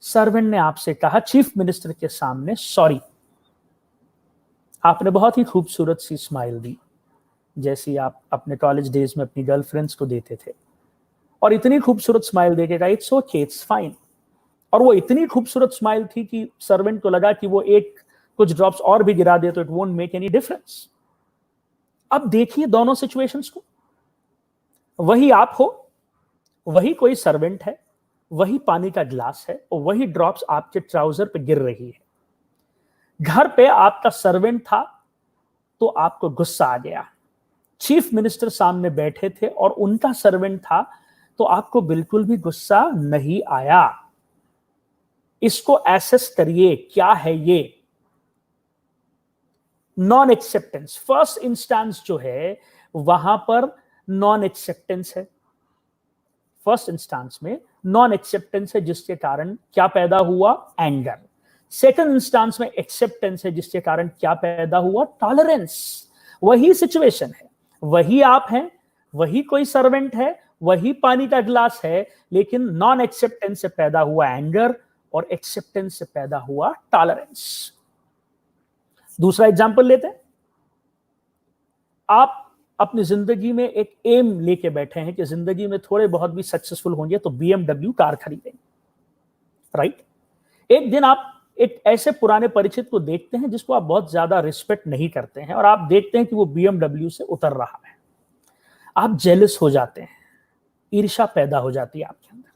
सर्वेंट ने आपसे कहा चीफ मिनिस्टर के सामने सॉरी। आपने बहुत ही खूबसूरत सी स्माइल दी, जैसी आप अपने कॉलेज डेज में अपनी गर्लफ्रेंड्स को देते थे, और इतनी खूबसूरत स्माइल देके कहा इट्स ओके, इट्स फाइन। और वो इतनी खूबसूरत स्माइल थी कि सर्वेंट को लगा कि वो कुछ ड्रॉप्स और भी गिरा दे तो it won't make any difference. अब देखिए दोनों सिचुएशंस को, वही आप हो, वही कोई सर्वेंट है, वही पानी का ग्लास है, और वही ड्रॉप्स आपके ट्राउजर पे गिर रही है। घर पे आपका सर्वेंट था तो आपको गुस्सा आ गया, चीफ मिनिस्टर सामने बैठे थे और उनका सर्वेंट था तो आपको बिल्कुल भी गुस्सा नहीं आया। इसको एसेस करिए, क्या है ये? Non acceptance. फर्स्ट इंस्टेंस जो है वहां पर नॉन एक्सेप्टेंस है। फर्स्ट इंस्टेंस में नॉन एक्सेप्टेंस है, जिसके कारण क्या पैदा हुआ? एंगर। सेकंड इंस्टेंस में एक्सेप्टेंस है, जिसके कारण क्या पैदा हुआ? टॉलरेंस। वही सिचुएशन है, वही आप हैं, वही कोई सर्वेंट है, वही पानी का ग्लास है, लेकिन नॉन एक्सेप्टेंस से पैदा हुआ एंगर और एक्सेप्टेंस से पैदा हुआ टॉलरेंस। दूसरा एग्जांपल लेते हैं। आप अपनी जिंदगी में एक एम लेके बैठे हैं कि जिंदगी में थोड़े बहुत भी सक्सेसफुल होंगे तो BMW कार खरीदेंगे, राइट? एक दिन आप एक ऐसे पुराने परिचित को देखते हैं जिसको आप बहुत ज्यादा रिस्पेक्ट नहीं करते हैं, और आप देखते हैं कि वो BMW से उतर रहा है। आप जेलस हो जाते हैं, ईर्ष्या पैदा हो जाती है आपके अंदर।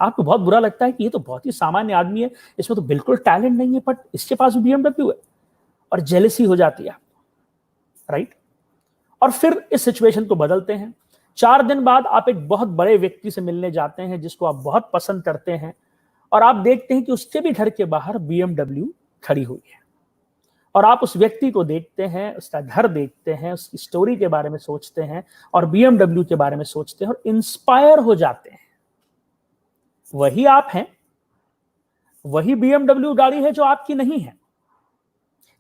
आपको बहुत बुरा लगता है कि ये तो बहुत ही सामान्य आदमी है, इसमें तो बिल्कुल टैलेंट नहीं है, बट इसके पास BMW है, और जेलसी हो जाती है, राइट? और फिर इस सिचुएशन को बदलते हैं। 4 दिन बाद आप एक बहुत बड़े व्यक्ति से मिलने जाते हैं जिसको आप बहुत पसंद करते हैं, और आप देखते हैं कि उसके भी घर के बाहर BMW खड़ी हुई है, और आप उस व्यक्ति को देखते हैं, उसका घर देखते हैं, उसकी स्टोरी के बारे में सोचते हैं, और BMW के बारे में सोचते हैं, और इंस्पायर हो जाते हैं। वही आप हैं, वही BMW गाड़ी है जो आपकी नहीं है,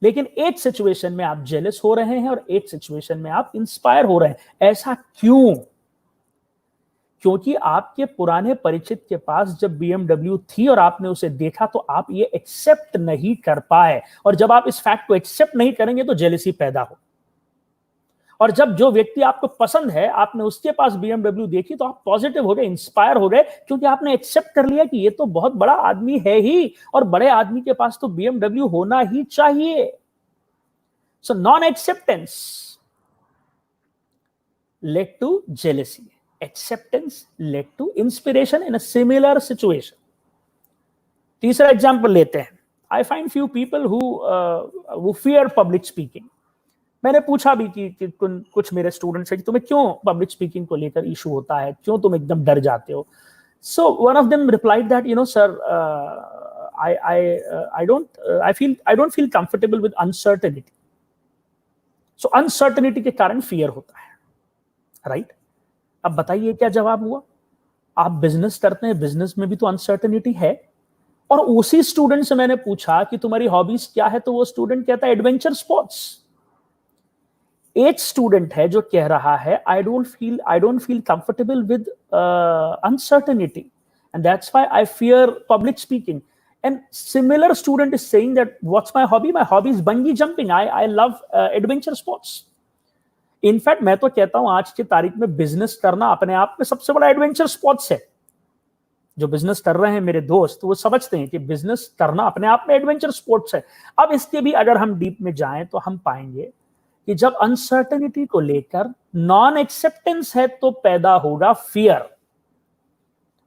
लेकिन एक सिचुएशन में आप जेलस हो रहे हैं और एक सिचुएशन में आप इंस्पायर हो रहे हैं। ऐसा क्यों? क्योंकि आपके पुराने परिचित के पास जब BMW थी और आपने उसे देखा तो आप ये एक्सेप्ट नहीं कर पाए, और जब आप इस फैक्ट को एक्सेप्ट नहीं करेंगे तो जेलसी पैदा हो। और जब जो व्यक्ति आपको पसंद है आपने उसके पास BMW देखी तो आप पॉजिटिव हो गए, इंस्पायर हो गए, क्योंकि आपने एक्सेप्ट कर लिया कि ये तो बहुत बड़ा आदमी है ही, और बड़े आदमी के पास तो BMW होना ही चाहिए। So non acceptance led to jealousy, acceptance led to inspiration in a similar situation. तीसरा एग्जांपल लेते हैं। I find few people who fear public speaking. मैंने पूछा भी कि कुछ मेरे स्टूडेंट्स हैं कि तुम्हें क्यों पब्लिक स्पीकिंग को लेकर इशू होता है, क्यों तुम एकदम डर जाते हो? So one of them replied that, you know sir, I don't feel comfortable with uncertainty. So uncertainty के कारण fear होता है, राइट? अब बताइए क्या जवाब हुआ? आप बिजनेस करते हैं, बिजनेस में भी तो अनसर्टेनिटी है। और उसी स्टूडेंट से मैंने पूछा कि तुम्हारी हॉबीज क्या है, तो वो स्टूडेंट कहता है एडवेंचर स्पोर्ट्स। एक स्टूडेंट है जो कह रहा है I don't feel comfortable with uncertainty and that's why I fear public speaking. And similar student is saying that what's my hobby? My hobby is bungee jumping. I love adventure sports. In fact मैं तो कहता हूं आज की तारीख में business करना अपने आप में सबसे बड़ा एडवेंचर स्पोर्ट्स है। जो बिजनेस कर रहे हैं मेरे दोस्त वो समझते हैं कि बिजनेस करना अपने आप में एडवेंचर स्पोर्ट्स है। अब इसके भी अगर हम डीप में जाएं तो हम पाएंगे कि जब अनसर्टेनिटी को लेकर नॉन एक्सेप्टेंस है तो पैदा होगा फियर,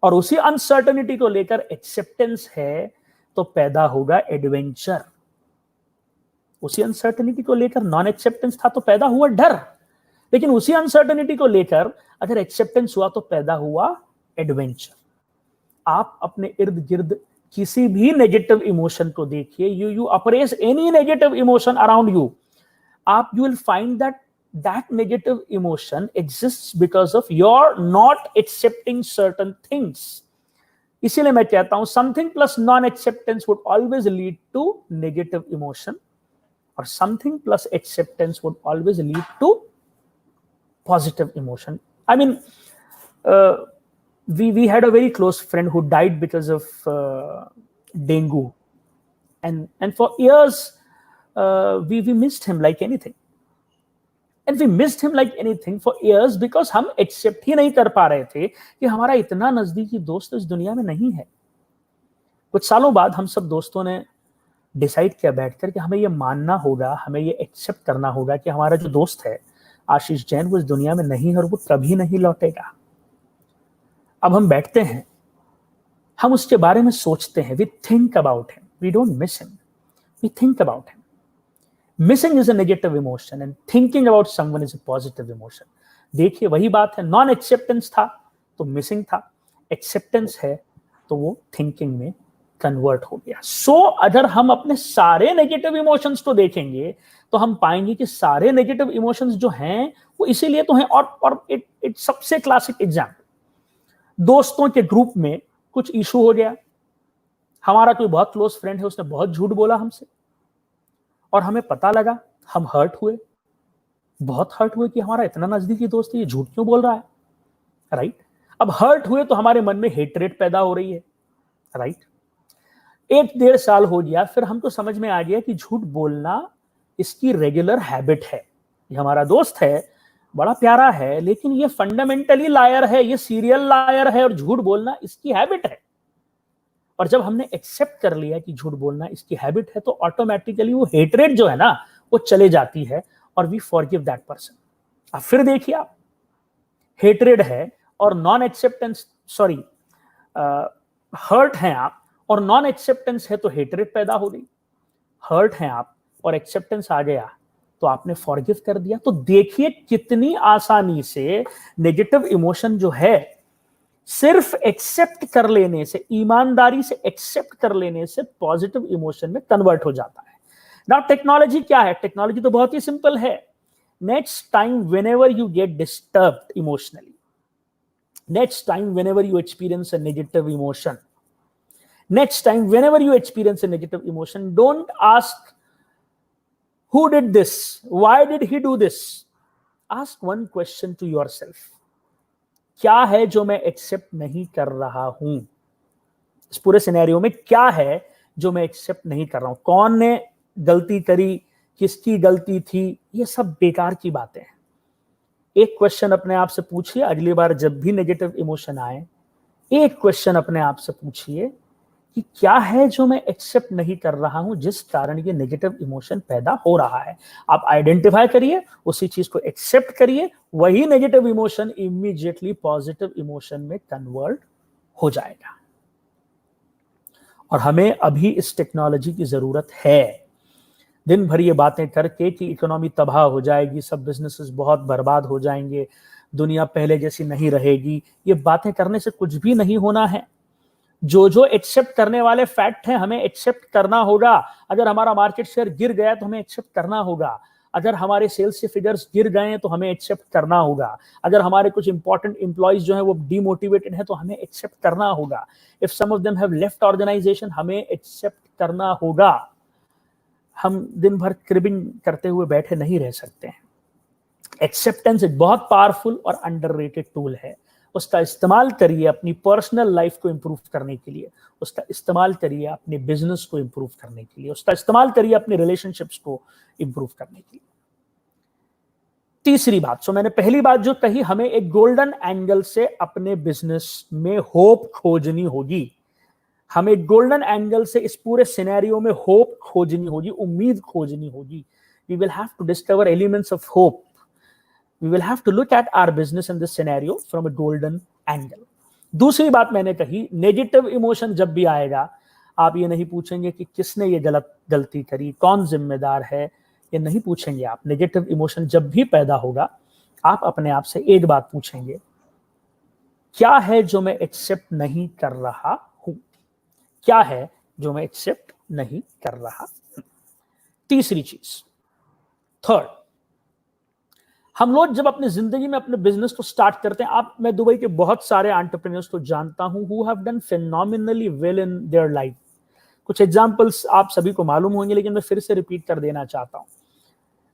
और उसी अनसर्टेनिटी को लेकर एक्सेप्टेंस है तो पैदा होगा एडवेंचर। उसी अनसर्टेनिटी को लेकर नॉन एक्सेप्टेंस था तो पैदा हुआ डर, लेकिन उसी अनसर्टेनिटी को लेकर अगर एक्सेप्टेंस हुआ तो पैदा हुआ एडवेंचर। आप अपने इर्द गिर्द किसी भी नेगेटिव इमोशन को देखिए, you appraise any negative emotion around you, आप you will find that negative emotion exists because of your not accepting certain things. इसीलिए मैं कहता हूं something plus non-acceptance would always lead to negative emotion, or something plus acceptance would always lead to positive emotion. I mean, we had a very close friend who died because of dengue, and for years we missed him like anything. And we missed him like anything for years because हम accept ही नहीं कर पा रहे थे कि हमारा इतना नजदीकी दोस्त इस दुनिया में नहीं है। कुछ सालों बाद हम सब दोस्तों ने डिसाइड किया बैठकर कि हमें ये मानना होगा, हमें ये एक्सेप्ट करना होगा कि हमारा जो दोस्त है आशीष जैन वो इस दुनिया में नहीं है और वो कभी नहीं लौटेगा। अब हम बैठते हैं, हम उसके बारे में सोचते हैं, we think about him, we don't miss him, we think about him. Missing is a negative emotion and thinking about someone is a positive emotion. देखिए वही बात है, नॉन एक्सेप्टेंस था तो मिसिंग था, एक्सेप्टेंस है तो वो थिंकिंग में कन्वर्ट हो गया। सो अगर हम अपने सारे नेगेटिव इमोशंस को देखेंगे तो हम पाएंगे कि सारे नेगेटिव इमोशंस जो हैं वो इसीलिए तो हैं। और इट सबसे क्लासिक एग्जाम्पल, दोस्तों के ग्रुप में कुछ इशू हो गया, हमारा कोई बहुत क्लोज फ्रेंड है, उसने बहुत झूठ बोला हमसे और हमें पता लगा, हम हर्ट हुए, बहुत हर्ट हुए कि हमारा इतना नजदीकी दोस्त है, ये झूठ क्यों बोल रहा है, राइट। अब हर्ट हुए तो हमारे मन में हेट्रेट पैदा हो रही है, राइट। 1-1.5 साल हो गया, फिर हमको समझ में आ गया कि झूठ बोलना इसकी रेगुलर हैबिट है। ये हमारा दोस्त है, बड़ा प्यारा है, लेकिन ये फंडामेंटली लायर है, ये सीरियल लायर है और झूठ बोलना इसकी हैबिट है। और जब हमने एक्सेप्ट कर लिया कि झूठ बोलना इसकी हैबिट है तो ऑटोमेटिकली वो हेट्रेट जो है ना वो चले जाती है और वी फॉरगिव दैट पर्सन। अब फिर देखिए आप, हेट्रेट है और नॉन एक्सेप्टेंस, सॉरी हर्ट हैं आप और नॉन एक्सेप्टेंस है तो हेट्रेट पैदा हो गई। हर्ट हैं आप और एक्सेप्टेंस आ गया तो आपने फॉरगिव कर दिया। तो देखिए कितनी आसानी से नेगेटिव इमोशन जो है सिर्फ एक्सेप्ट कर लेने से, ईमानदारी से एक्सेप्ट कर लेने से पॉजिटिव इमोशन में कन्वर्ट हो जाता है। नाउ टेक्नोलॉजी क्या है? टेक्नोलॉजी तो बहुत ही सिंपल है। Next time whenever you get disturbed emotionally, next time whenever you experience a negative emotion, next time whenever you experience a negative emotion, don't ask who did this, why did he do this, ask one question to yourself, क्या है जो मैं accept नहीं कर रहा हूं? इस पूरे सिनेरियो में क्या है जो मैं एक्सेप्ट नहीं कर रहा हूं? कौन ने गलती करी, किसकी गलती थी, ये सब बेकार की बातें हैं। एक क्वेश्चन अपने आप से पूछिए, अगली बार जब भी नेगेटिव इमोशन आए एक क्वेश्चन अपने आप से पूछिए कि क्या है जो मैं एक्सेप्ट नहीं कर रहा हूं जिस कारण ये नेगेटिव इमोशन पैदा हो रहा है। आप आइडेंटिफाई करिए, उसी चीज को एक्सेप्ट करिए, वही negative emotion immediately positive emotion में कन्वर्ट हो जाएगा। और हमें अभी इस टेक्नोलॉजी की जरूरत है। दिन भर ये बातें करके कि इकोनॉमी तबाह हो जाएगी, सब बिजनेसेस बहुत बर्बाद हो जाएंगे, दुनिया पहले जैसी नहीं रहेगी, ये बातें करने से कुछ भी नहीं होना है। जो एक्सेप्ट करने वाले फैक्ट हैं हमें एक्सेप्ट करना होगा। अगर हमारा मार्केट शेयर गिर गया तो हमें एक्सेप्ट करना होगा, अगर हमारे सेल्स के फिगर्स गिर गए तो हमें एक्सेप्ट करना होगा, अगर हमारे कुछ इंपॉर्टेंट एम्प्लॉइज जो हैं वो डीमोटिवेटेड हैं तो हमें एक्सेप्ट करना होगा, if some of them have left organisation हमें एक्सेप्ट करना होगा। हम दिन भर क्रिबिंग करते हुए बैठे नहीं रह सकते हैं। एक्सेप्टेंस एक बहुत पावरफुल और अंडररेटेड टूल है। उसका इस्तेमाल करिए अपनी पर्सनल लाइफ को इंप्रूव करने के लिए, उसका इस्तेमाल करिए अपने बिजनेस को इंप्रूव करने के लिए, उसका इस्तेमाल करिए अपने रिलेशनशिप्स को इंप्रूव करने के लिए। तीसरी बात, सो मैंने पहली बात जो कही, हमें एक गोल्डन एंगल से अपने बिजनेस में होप खोजनी होगी। हमें गोल्डन एंगल से इस पूरे सिनेरियो में होप खोजनी होगी, उम्मीद खोजनी होगी। We will have to discover elements of hope. We will have to look at our business in this scenario from a golden angle. दूसरी बात मैंने कही, नेगेटिव इमोशन जब भी आएगा, आप ये नहीं पूछेंगे कि किसने ये गलती करी, कौन जिम्मेदार है, ये नहीं पूछेंगे आप। नेगेटिव इमोशन जब भी पैदा होगा, आप अपने आप से एक बात पूछेंगे, क्या है जो मैं एक्सेप्ट नहीं कर रहा हूं? क्या है जो मैं एक्सेप्ट नहीं कर रहा हूं? तीसरी चीज, थर्ड, हम लोग जब अपनी जिंदगी में अपने बिजनेस को स्टार्ट करते हैं, मैं दुबई के बहुत सारे एंटरप्रेन्योर्स को जानता हूं who have done phenomenally well in their life. कुछ एग्जांपल्स आप सभी को मालूम होंगे, लेकिन मैं फिर से रिपीट कर देना चाहता हूं।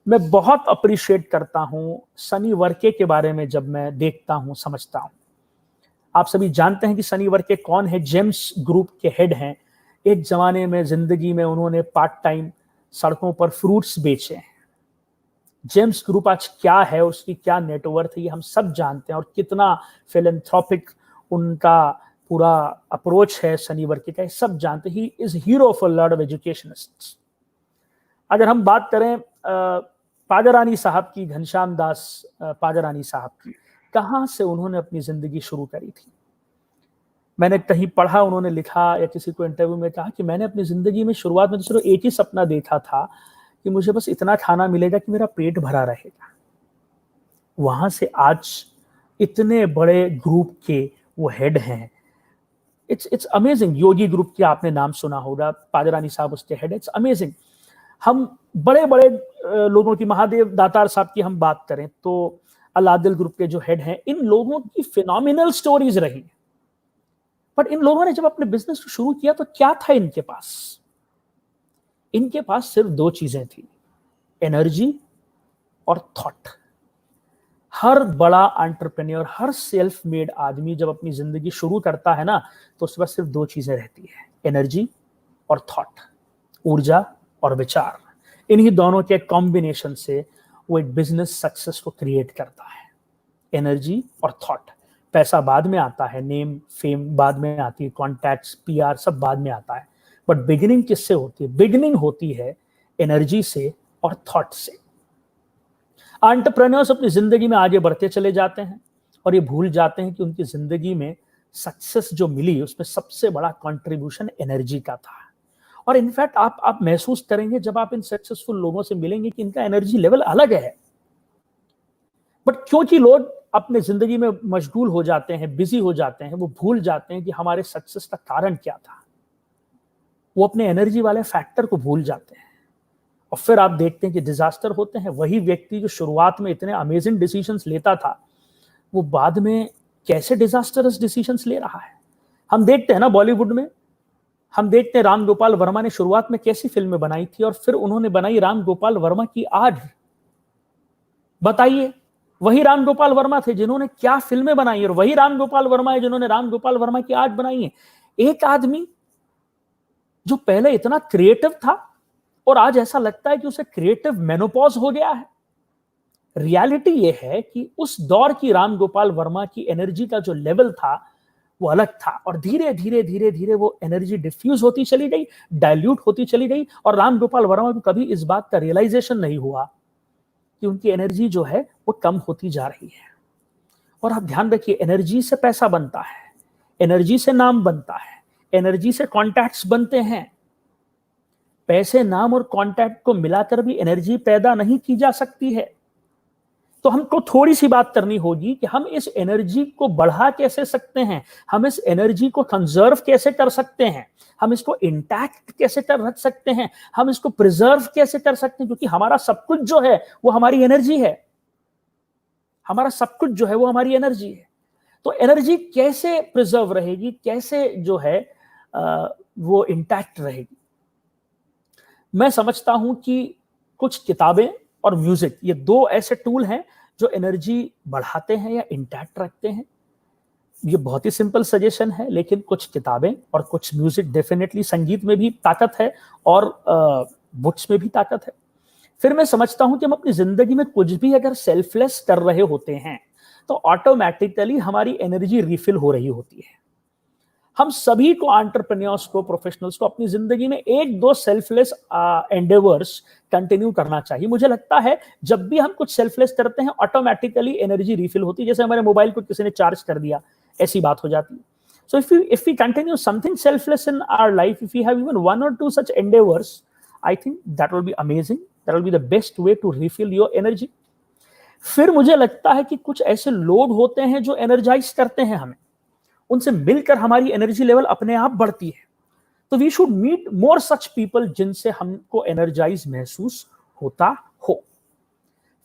मैं बहुत अप्रिशिएट करता हूं सनी वर्के के बारे में। जब मैं देखता हूं, समझता हूं, आप सभी जानते हैं कि सनी वर्के कौन है। जेम्स ग्रुप के हेड हैं। एक जमाने में जिंदगी में उन्होंने पार्ट टाइम सड़कों पर फ्रूट्स बेचे हैं। जेम्स ग्रुप आज क्या है, उसकी क्या नेटवर्थ है, ये हम सब जानते हैं, और कितना फिलैंथ्रोपिक उनका पूरा अप्रोच है सनी वर्के का, सब जानते हैं। He is hero for lot of educationists. अगर हम बात करें पाजरानी साहब की, घनश्याम दास पाजरानी साहब की, कहाँ से उन्होंने अपनी जिंदगी शुरू करी थी? मैंने कहीं पढ़ा, उन्होंने लिखा या किसी को इंटरव्यू में कहा कि मैंने अपनी जिंदगी में शुरुआत में सिर्फ एक ही सपना देखा था कि मुझे बस इतना खाना मिलेगा कि मेरा पेट भरा रहेगा। वहां से आज इतने बड़े ग्रुप के वो हेड हैं। It's amazing. योगी ग्रुप की आपने नाम सुना होगा, पाजरानी साहब उसके हेड। It's amazing. हम बड़े बड़े लोगों की, महादेव दातार साहब की हम बात करें तो अलादिल ग्रुप के जो हेड हैं, इन लोगों की फिनोमिनल स्टोरीज रही। बट इन लोगों ने जब अपने बिजनेस को शुरू किया तो क्या था इनके पास? इनके पास सिर्फ दो चीजें थी, एनर्जी और थॉट। हर बड़ा एंटरप्रेन्योर, हर सेल्फ मेड आदमी जब अपनी जिंदगी शुरू करता है ना, तो उसके पास सिर्फ दो चीजें रहती है, एनर्जी और थॉट, ऊर्जा और विचार। इन्हीं दोनों के कॉम्बिनेशन से वो एक बिजनेस सक्सेस को क्रिएट करता है। एनर्जी और थॉट। पैसा बाद में आता है, नेम फेम बाद में आती है, कॉन्टैक्ट्स, पीआर सब बाद में आता है, बट बिगिनिंग किससे होती है? बिगिनिंग होती है एनर्जी से और थॉट से। एंटरप्रेन्योर्स अपनी जिंदगी में आगे बढ़ते चले जाते हैं और ये भूल जाते हैं कि उनकी जिंदगी में सक्सेस जो मिली उसमें सबसे बड़ा कंट्रीब्यूशन एनर्जी का था। और इनफैक्ट आप महसूस करेंगे जब आप इन सक्सेसफुल लोगों से मिलेंगे कि इनका एनर्जी लेवल अलग है। बट क्योंकि लोग अपने जिंदगी में मशगूल हो जाते हैं, बिजी हो जाते हैं, वो भूल जाते हैं कि हमारे सक्सेस का कारण क्या था। वो अपने एनर्जी वाले फैक्टर को भूल जाते हैं और फिर आप देखते हैं कि डिजास्टर होते हैं। वही व्यक्ति जो शुरुआत में इतने अमेजिंग डिसीजंस लेता था, वो बाद में कैसे डिजास्टरस डिसीजंस ले रहा है। हम देखते हैं ना बॉलीवुड में, हम देखते हैं राम गोपाल वर्मा ने शुरुआत में कैसी फिल्में बनाई थी और फिर उन्होंने बनाई राम गोपाल वर्मा की आग। बताइए, वही राम गोपाल वर्मा थे जिन्होंने क्या फिल्में बनाई और वही राम गोपाल वर्मा है जिन्होंने राम गोपाल वर्मा की आग बनाई है। एक आदमी जो पहले इतना क्रिएटिव था और आज ऐसा लगता है कि उसे क्रिएटिव मेनोपॉज हो गया है। रियलिटी ये है कि उस दौर की राम गोपाल वर्मा की एनर्जी का जो लेवल था वो अलग था और धीरे धीरे धीरे धीरे वो एनर्जी डिफ्यूज होती चली गई, डाइल्यूट होती चली गई और राम गोपाल वर्मा को कभी इस बात का रियलाइजेशन नहीं हुआ कि उनकी एनर्जी जो है वो कम होती जा रही है। और आप ध्यान रखिए, एनर्जी से पैसा बनता है, एनर्जी से नाम बनता है, एनर्जी से कॉन्टैक्ट्स बनते हैं। पैसे, नाम और कॉन्टैक्ट को मिलाकर भी एनर्जी पैदा नहीं की जा सकती है। तो हमको थोड़ी सी बात करनी होगी कि हम इस एनर्जी को बढ़ा कैसे सकते हैं, हम इस एनर्जी को कंजर्व कैसे कर सकते हैं, हम इसको इंटैक्ट कैसे कर रख सकते हैं, हम इसको प्रिजर्व कैसे कर सकते हैं, क्योंकि हमारा सब कुछ जो है वो हमारी एनर्जी है। हमारा सब कुछ जो है वो हमारी एनर्जी है। तो एनर्जी कैसे प्रिजर्व रहेगी, कैसे जो है वो इंटैक्ट रहेगी। मैं समझता हूं कि कुछ किताबें और म्यूजिक, ये दो ऐसे टूल हैं जो एनर्जी बढ़ाते हैं या इंटैक्ट रखते हैं। ये बहुत ही सिंपल सजेशन है, लेकिन कुछ किताबें और कुछ म्यूजिक, डेफिनेटली संगीत में भी ताकत है और बुक्स में भी ताकत है। फिर मैं समझता हूं कि हम अपनी जिंदगी में कुछ भी अगर सेल्फलेस कर रहे होते हैं तो ऑटोमेटिकली हमारी एनर्जी रिफिल हो रही होती है। हम सभी को, एंटरप्रेन्योर्स को, प्रोफेशनल्स को अपनी जिंदगी में एक दो सेल्फलेस एंडेवर्स कंटिन्यू करना चाहिए। मुझे लगता है जब भी हम कुछ सेल्फलेस करते हैं ऑटोमेटिकली एनर्जी रिफिल होती है। जैसे हमारे मोबाइल को किसी ने चार्ज कर दिया, ऐसी बात हो जाती है। So if we continue something selfless in our life, if we have even one or two such endeavours, I think that will be amazing, that will be the best way to refill your energy. फिर मुझे लगता है कि कुछ ऐसे लोग होते हैं जो एनर्जाइज करते हैं हमें, उनसे मिलकर हमारी एनर्जी लेवल अपने आप बढ़ती है। तो we should meet more such people जिनसे हमको एनर्जाइज महसूस होता हो।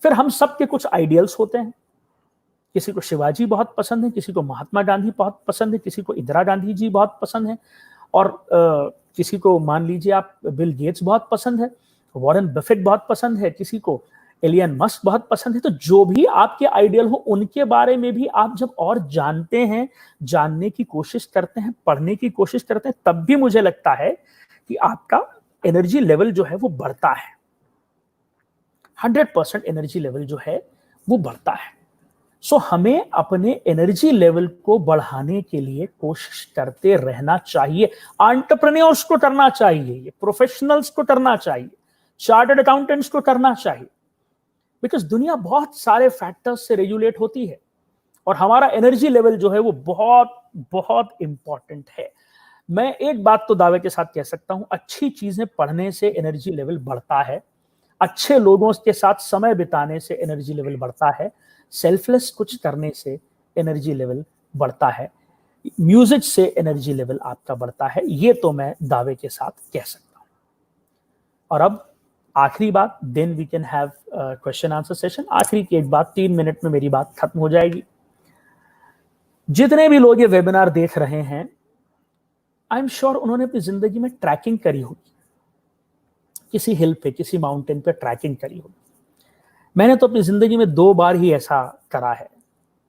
फिर हम सबके कुछ आइडियल्स होते हैं। किसी को शिवाजी बहुत पसंद है, किसी को महात्मा गांधी बहुत पसंद है, किसी को इंदिरा गांधी जी बहुत पसंद है, और किसी को मान लीजिए आप बिल गेट्स बहुत पसंद है, वॉरेन बफेट बहुत पसंद है, किसी को एलियन मस्क बहुत पसंद है। तो जो भी आपके आइडियल हो उनके बारे में भी आप जब और जानते हैं, जानने की कोशिश करते हैं, पढ़ने की कोशिश करते हैं, तब भी मुझे लगता है कि आपका एनर्जी लेवल जो है वो बढ़ता है। 100% एनर्जी लेवल जो है वो बढ़ता है। सो हमें अपने एनर्जी लेवल को बढ़ाने के लिए कोशिश करते रहना चाहिए। एंटरप्रेन्योर्स को करना चाहिए, प्रोफेशनल्स को करना चाहिए, चार्टर्ड अकाउंटेंट्स को करना चाहिए, बिकॉज दुनिया बहुत सारे फैक्टर्स से रेगुलेट होती है और हमारा एनर्जी लेवल जो है वो बहुत बहुत इंपॉर्टेंट है। मैं एक बात तो दावे के साथ कह सकता हूं, अच्छी चीजें पढ़ने से एनर्जी लेवल बढ़ता है, अच्छे लोगों के साथ समय बिताने से एनर्जी लेवल बढ़ता है, सेल्फलेस कुछ करने से एनर्जी लेवल बढ़ता है, म्यूजिक से एनर्जी लेवल आपका बढ़ता है। ये तो मैं दावे के साथ कह सकता हूं। और अब आखिरी बात, then we can have question answer session. आखिरी की एक बात, 3 मिनट में मेरी बात खत्म हो जाएगी। जितने भी लोग ये वेबिनार देख रहे हैं, आई एम श्योर उन्होंने अपनी जिंदगी में ट्रैकिंग करी होगी, किसी हिल पे, किसी माउंटेन पे ट्रैकिंग करी होगी। मैंने तो अपनी जिंदगी में 2 बार ही ऐसा करा है,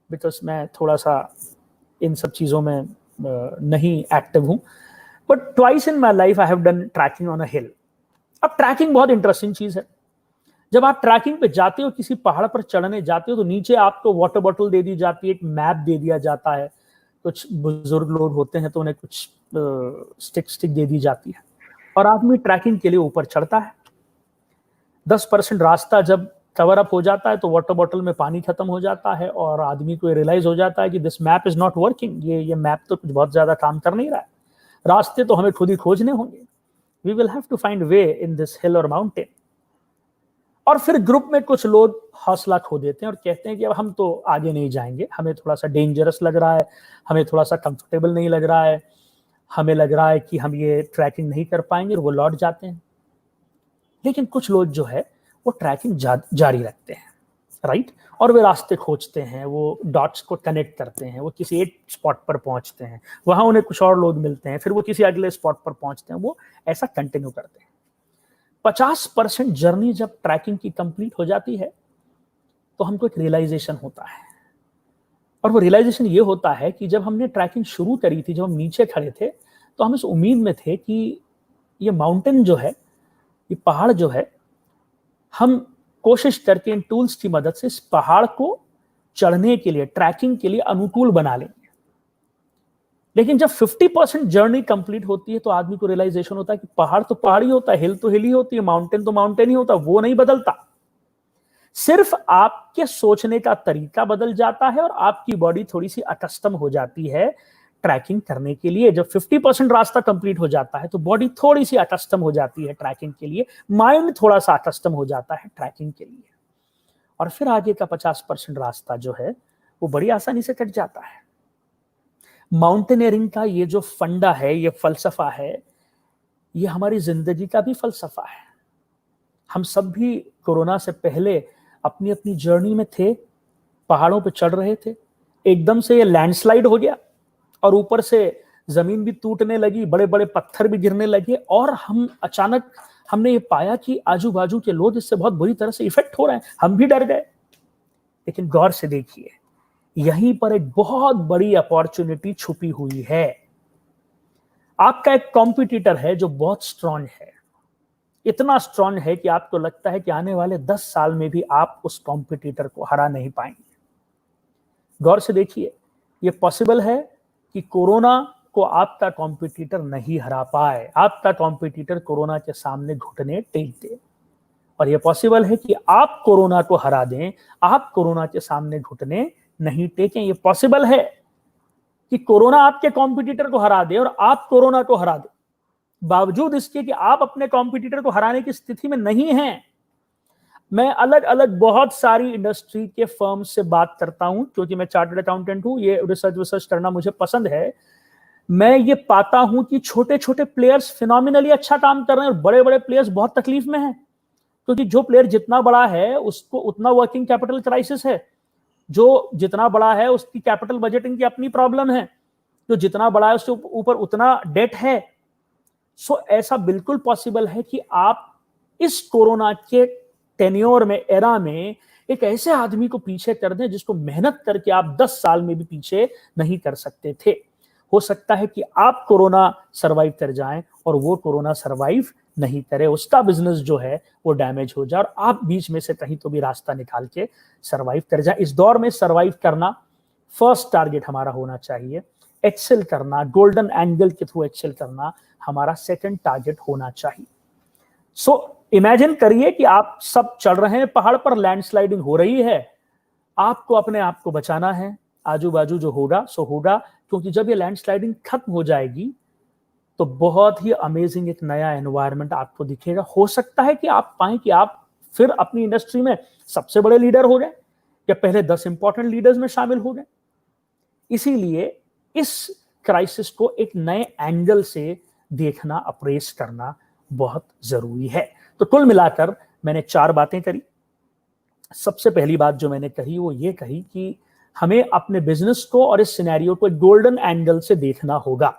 बिकॉज मैं थोड़ा सा इन सब चीजों में नहीं एक्टिव हूं, but twice in my life I have done trekking on a hill. अब ट्रैकिंग बहुत इंटरेस्टिंग चीज है। जब आप ट्रैकिंग पे जाते हो, किसी पहाड़ पर चढ़ने जाते हो, तो नीचे आपको वाटर बॉटल दे दी जाती है, एक मैप दे दिया जाता है, कुछ बुजुर्ग लोग होते हैं तो उन्हें कुछ स्टिक दे दी जाती है, और आदमी ट्रैकिंग के लिए ऊपर चढ़ता है। 10% रास्ता जब कवर अप हो जाता है तो वाटर बॉटल में पानी खत्म हो जाता है और आदमी को रियलाइज हो जाता है कि this map is not working, ये मैप तो कुछ बहुत ज्यादा काम कर नहीं रहा है, रास्ते तो हमें खुद ही खोजने होंगे, we will have to find way in this hill और माउंटेन। और फिर ग्रुप में कुछ लोग हौसला खो देते हैं और कहते हैं कि अब हम तो आगे नहीं जाएंगे, हमें थोड़ा सा डेंजरस लग रहा है, हमें थोड़ा सा कंफर्टेबल नहीं लग रहा है, हमें लग रहा है कि हम ये ट्रैकिंग नहीं कर पाएंगे, और वो लौट जाते हैं। लेकिन कुछ लोग जो है वो ट्रैकिंग जारी रखते हैं, राइट, और वे रास्ते खोजते हैं, वो डॉट्स को कनेक्ट करते हैं, वो किसी एक स्पॉट पर पहुंचते हैं, वहां उन्हें कुछ और लोग मिलते हैं, फिर वो किसी अगले स्पॉट पर पहुंचते हैं, वो ऐसा कंटिन्यू करते हैं। 50% जर्नी जब ट्रैकिंग की कंप्लीट हो जाती है तो हमको एक रियलाइजेशन होता है, और वो रियलाइजेशन ये होता है कि जब हमने ट्रैकिंग शुरू करी थी, जब हम नीचे खड़े थे, तो हम इस उम्मीद में थे कि ये माउंटेन जो है, ये पहाड़ जो है, हम कोशिश करके इन टूल्स की मदद से इस पहाड़ को चढ़ने के लिए, ट्रैकिंग के लिए अनुकूल बना लेंगे। लेकिन जब 50% जर्नी कंप्लीट होती है तो आदमी को रियलाइजेशन होता है कि पहाड़ तो पहाड़ ही होता है, हिल तो हिल ही होती है, माउंटेन तो माउंटेन ही होता है, वो नहीं बदलता। सिर्फ आपके सोचने का तरीका बदल जाता है और आपकी बॉडी थोड़ी सी अकस्टम हो जाती है ट्रैकिंग करने के लिए। जब 50% रास्ता कंप्लीट हो जाता है तो बॉडी थोड़ी सी अकस्टम हो जाती है ट्रैकिंग के लिए, माइंड थोड़ा सा अकस्टम हो जाता है ट्रैकिंग के लिए, और फिर आगे का 50% रास्ता जो है वो बड़ी आसानी से कट जाता है। माउंटेनियरिंग का ये जो फंडा है, ये फलसफा है, ये हमारी जिंदगी का भी फलसफा है। हम सब भी कोरोना से पहले अपनी अपनी जर्नी में थे, पहाड़ों पे चढ़ रहे थे, एकदम से ये लैंडस्लाइड हो गया और ऊपर से जमीन भी टूटने लगी, बड़े बड़े पत्थर भी गिरने लगे, और हम अचानक हमने ये पाया कि आजू बाजू के लोग इससे बहुत बुरी तरह से इफेक्ट हो रहे हैं। हम भी डर गए। लेकिन गौर से देखिए, यहीं पर एक बहुत बड़ी अपॉर्चुनिटी छुपी हुई है। आपका एक कॉम्पिटिटर है जो बहुत स्ट्रांग है, इतना स्ट्रांग है कि आपको लगता है कि आने वाले 10 साल में भी आप उस कॉम्पिटिटर को हरा नहीं पाएंगे। गौर से देखिए, यह पॉसिबल है कि कोरोना को आपका कॉम्पिटिटर नहीं हरा पाए, आपका कॉम्पिटिटर कोरोना के सामने घुटने टेक दे, और यह पॉसिबल है कि आप कोरोना को हरा दें, आप कोरोना के सामने घुटने नहीं टेकें। यह पॉसिबल है कि कोरोना आपके कॉम्पिटिटर को हरा दे और आप कोरोना को हरा दे, बावजूद इसके कि आप अपने कॉम्पिटिटर को हराने की स्थिति में नहीं हैं। मैं अलग अलग बहुत सारी इंडस्ट्री के फर्म से बात करता हूं, क्योंकि मैं चार्टर्ड अकाउंटेंट हूं, ये रिसर्च करना मुझे पसंद है। मैं ये पाता हूं कि छोटे छोटे प्लेयर्स फिनोमिनली अच्छा काम कर रहे हैं और बड़े बड़े प्लेयर्स बहुत तकलीफ में हैं, क्योंकि जो प्लेयर जितना बड़ा है उसको उतना वर्किंग कैपिटल क्राइसिस है, जो जितना बड़ा है उसकी कैपिटल बजटिंग की अपनी प्रॉब्लम है, जो जितना बड़ा है उसके ऊपर उतना डेट है। सो ऐसा बिल्कुल पॉसिबल है कि आप इस कोरोना के टेन्योर में, एरा में, एक ऐसे आदमी को पीछे कर दें जिसको मेहनत करके आप 10 साल में भी पीछे नहीं कर सकते थे। हो सकता है कि आप कोरोना सरवाइव कर जाएं और वो कोरोना सरवाइव नहीं करे, उसका बिजनेस जो है वो डैमेज हो जाए और आप बीच में से कहीं तो भी रास्ता निकाल के सरवाइव कर जाए। इस दौर में सरवाइव करना फर्स्ट टारगेट हमारा होना चाहिए, एक्सेल करना, गोल्डन एंगल के थ्रू एक्सेल करना हमारा सेकंड टारगेट होना चाहिए। सो इमेजिन करिए कि आप सब चढ़ रहे हैं पहाड़ पर, लैंडस्लाइडिंग हो रही है, आपको अपने आप को बचाना है, आजू बाजू जो होगा सो होगा, क्योंकि जब ये लैंडस्लाइडिंग खत्म हो जाएगी तो बहुत ही अमेजिंग एक नया एनवायरनमेंट आपको दिखेगा। हो सकता है कि आप पाएं कि आप फिर अपनी इंडस्ट्री में सबसे बड़े लीडर हो गए या पहले 10 इंपॉर्टेंट लीडर्स में शामिल हो गए। इसीलिए इस क्राइसिस को एक नए एंगल से देखना, अप्रेस करना बहुत जरूरी है। तो कुल मिलाकर मैंने 4 बातें करी। सबसे पहली बात जो मैंने कही वो ये कही कि हमें अपने बिजनेस को और इस सिनेरियो को एक गोल्डन एंगल से देखना होगा।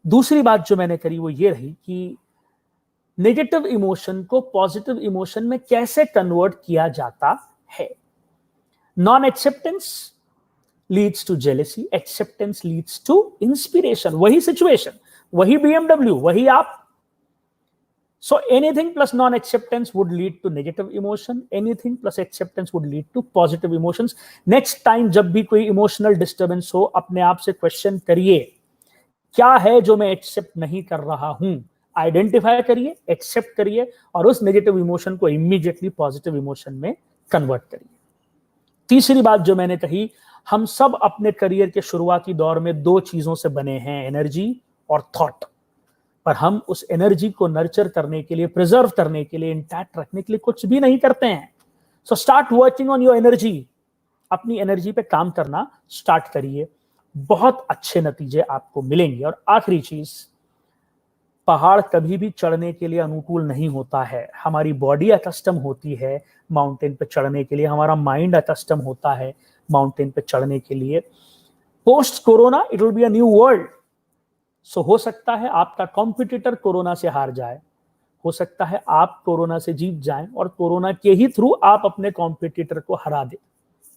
दूसरी बात जो मैंने करी वो ये रही कि नेगेटिव इमोशन को पॉजिटिव इमोशन में कैसे कन्वर्ट किया जाता है। Non acceptance leads to jealousy, acceptance leads to inspiration. वही सिचुएशन, वही BMW, वही आप। So anything plus non-acceptance would lead to negative emotion. Anything plus acceptance would lead to positive emotions. Next time जब भी कोई इमोशनल डिस्टर्बेंस हो, अपने आप से क्वेश्चन करिए, क्या है जो मैं एक्सेप्ट नहीं कर रहा हूं। आइडेंटिफाई करिए, एक्सेप्ट करिए और उस नेगेटिव इमोशन को इमीडिएटली पॉजिटिव इमोशन में कन्वर्ट करिए। तीसरी बात जो मैंने कही, हम सब अपने करियर के शुरुआती दौर में 2 चीजों से बने हैं, एनर्जी और थॉट। पर हम उस एनर्जी को नर्चर करने के लिए, प्रिजर्व करने के लिए, इंटैक्ट रखने के लिए कुछ भी नहीं करते हैं। So start working on your energy. अपनी एनर्जी पे काम करना स्टार्ट करिए, बहुत अच्छे नतीजे आपको मिलेंगे। और आखिरी चीज, पहाड़ कभी भी चढ़ने के लिए अनुकूल नहीं होता है। हमारी बॉडी अकस्टम होती है माउंटेन पे चढ़ने के लिए, हमारा माइंड अकस्टम होता है माउंटेन पे चढ़ने के लिए। Post corona it will be a new world. So हो सकता है आपका कॉम्पिटिटर कोरोना से हार जाए, हो सकता है आप कोरोना से जीत जाएं और कोरोना के ही थ्रू आप अपने कॉम्पिटिटर को हरा दें।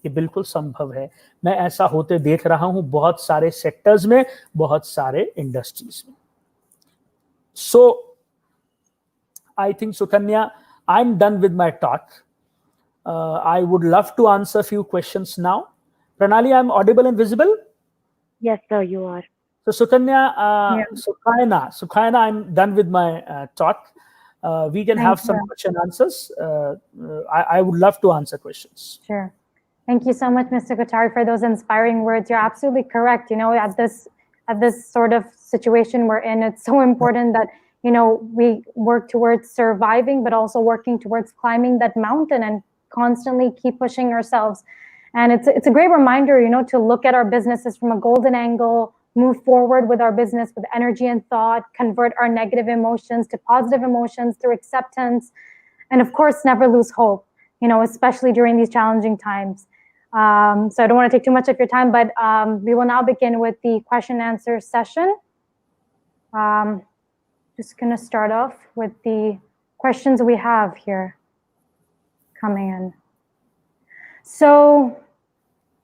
ये बिल्कुल संभव है। मैं ऐसा होते देख रहा हूं बहुत सारे सेक्टर्स में, बहुत सारे इंडस्ट्रीज में। So I think Sukanya, I am done with my talk. I would love to answer a few questions now. Pranali, I'm audible and visible? Yes, sir, you are. So Sukanya, Yeah. Sukhaina, I'm done with my talk. We can Thank have some you. question answers. I would love to answer questions. Sure. Thank you so much, Mr. Kochari, for those inspiring words. You're absolutely correct. You know, at this sort of situation we're in, it's so important that, you know, we work towards surviving, but also working towards climbing that mountain and constantly keep pushing ourselves. And it's a great reminder, you know, to look at our businesses from a golden angle, move forward with our business with energy and thought, convert our negative emotions to positive emotions through acceptance, and of course, never lose hope, you know, especially during these challenging times. So I don't want to take too much of your time, but we will now begin with the question and answer session. Just going to start off with the questions we have here coming in. So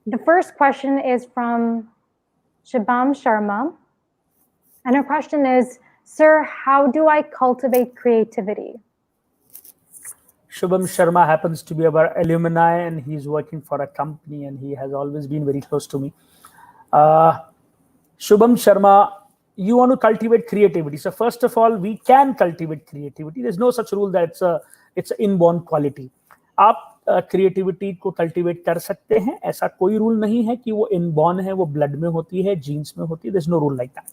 The first question is from Shubham Sharma. And her question is, sir, how do I cultivate creativity? Shubham Sharma happens to be our alumni, and he's working for a company, and he has always been very close to me. Shubham Sharma, you want to cultivate creativity. So first of all, we can cultivate creativity. There's no such rule that it's an inborn quality. आप creativity को cultivate कर सकते हैं. ऐसा कोई rule नहीं है कि वो इनबॉर्न है, वो ब्लड में होती है, जीन्स में होती है. There's no rule like that.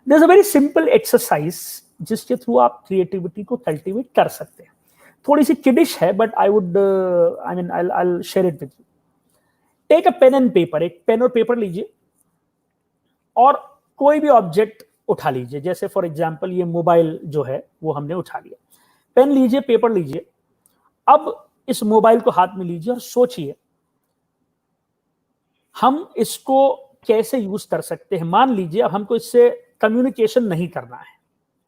There's a very simple exercise जिसके थ्रू आप क्रिएटिविटी को कल्टिवेट कर सकते हैं. थोड़ी सी किडिश है, but I'll share it with you. Take a pen and paper. एक पेन और पेपर लीजिए और कोई भी ऑब्जेक्ट उठा लीजिए. जैसे फॉर एग्जाम्पल ये मोबाइल जो है वो हमने उठा लिया. पेन लीजिए, पेपर लीजिए. अब इस मोबाइल को हाथ में लीजिए और सोचिए हम इसको कैसे यूज कर सकते हैं. मान लीजिए अब हमको इससे कम्युनिकेशन नहीं करना है,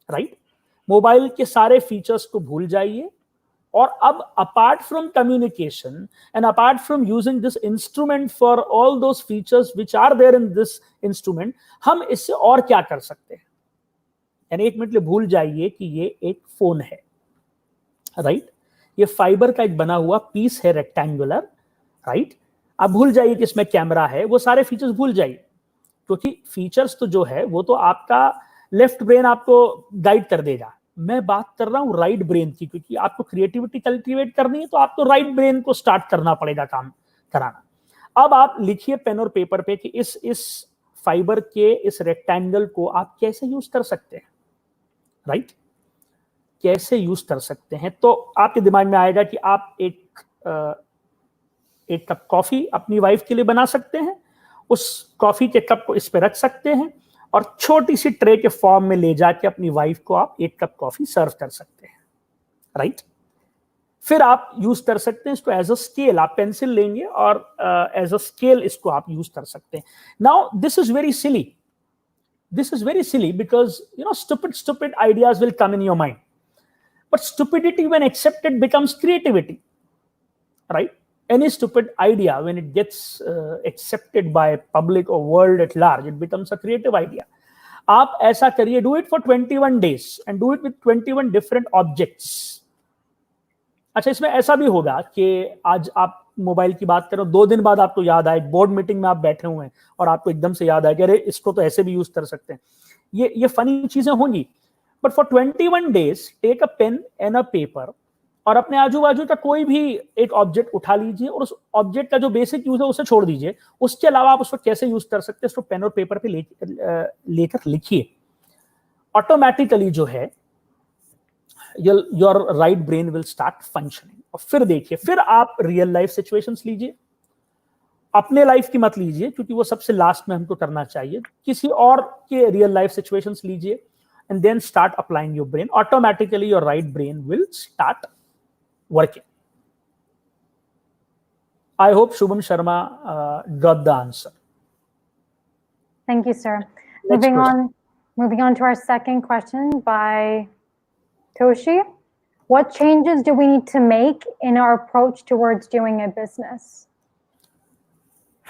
राइट. मोबाइल के सारे फीचर्स को भूल जाइए और अब apart from communication and apart from using this instrument for all those features which are there in this instrument, हम इससे और क्या कर सकते हैं. यानी एक मिनट लिए भूल जाइए कि ये एक फोन है, राइट. ये फाइबर का एक बना हुआ पीस है, रेक्टेंगुलर, राइट. आप भूल जाइए कि इसमें कैमरा है, वो सारे फीचर्स भूल जाइए, क्योंकि फीचर्स तो जो है वो तो आपका लेफ्ट ब्रेन आपको गाइड कर देगा. मैं बात कर रहा हूं राइट ब्रेन की, क्योंकि आपको क्रिएटिविटी कल्टीवेट करनी है तो आपको राइट ब्रेन को स्टार्ट करना पड़ेगा काम कराना. अब आप लिखिए पेन और पेपर पे कि इस फाइबर के इस रेक्टेंगल को आप कैसे यूज कर सकते हैं, राइट. कैसे यूज कर सकते हैं. तो आपके दिमाग में आएगा कि आप एक कप कॉफी अपनी वाइफ के लिए बना सकते हैं. उस कॉफी के कप को इस पे रख सकते हैं और छोटी सी ट्रे के फॉर्म में ले जाके अपनी वाइफ को आप एक कप कॉफी सर्व कर सकते हैं, राइट. फिर आप यूज कर सकते हैं इसको एज अ स्केल. आप पेंसिल लेंगे और एज अ स्केल इसको आप यूज कर सकते हैं. Now this is very silly. This is very silly because stupid ideas will come in your mind. But stupidity, when accepted, becomes creativity, right? Any stupid idea, when it gets accepted by public or world at large, it becomes a creative idea. आप ऐसा करिए, do it for 21 days and do it with 21 different objects. अच्छा, इसमें ऐसा भी होगा कि आज आप मोबाइल की बात करो, 2 दिन बाद आपको याद आए, बोर्ड मीटिंग में आप बैठे हुए हैं और आपको एकदम से याद आए कि अरे इसको तो ऐसे भी यूज कर सकते हैं. ये फनी चीजें होंगी. But for 21 days take a pen and a paper और अपने आजू बाजू का कोई भी एक ऑब्जेक्ट उठा लीजिए और उस ऑब्जेक्ट का जो बेसिक यूज है उसे छोड़ दीजिए. उसके अलावा आप उसको कैसे यूज कर सकते हैं उसको पेन और पेपर पे लेकर लिखिए. ऑटोमेटिकली जो है your right brain will start functioning. और फिर देखिए, फिर आप रियल लाइफ सिचुएशंस लीजिए. अपने लाइफ की मत लीजिए क्योंकि वो सबसे लास्ट में हमको करना चाहिए. किसी और के रियल लाइफ सिचुएशंस लीजिए and then start applying your brain. Automatically your right brain will start working. I hope Shubham Sharma got the answer. Thank you, sir. Next Moving on to our second question by Toshi. What changes do we need to make in our approach towards doing a business?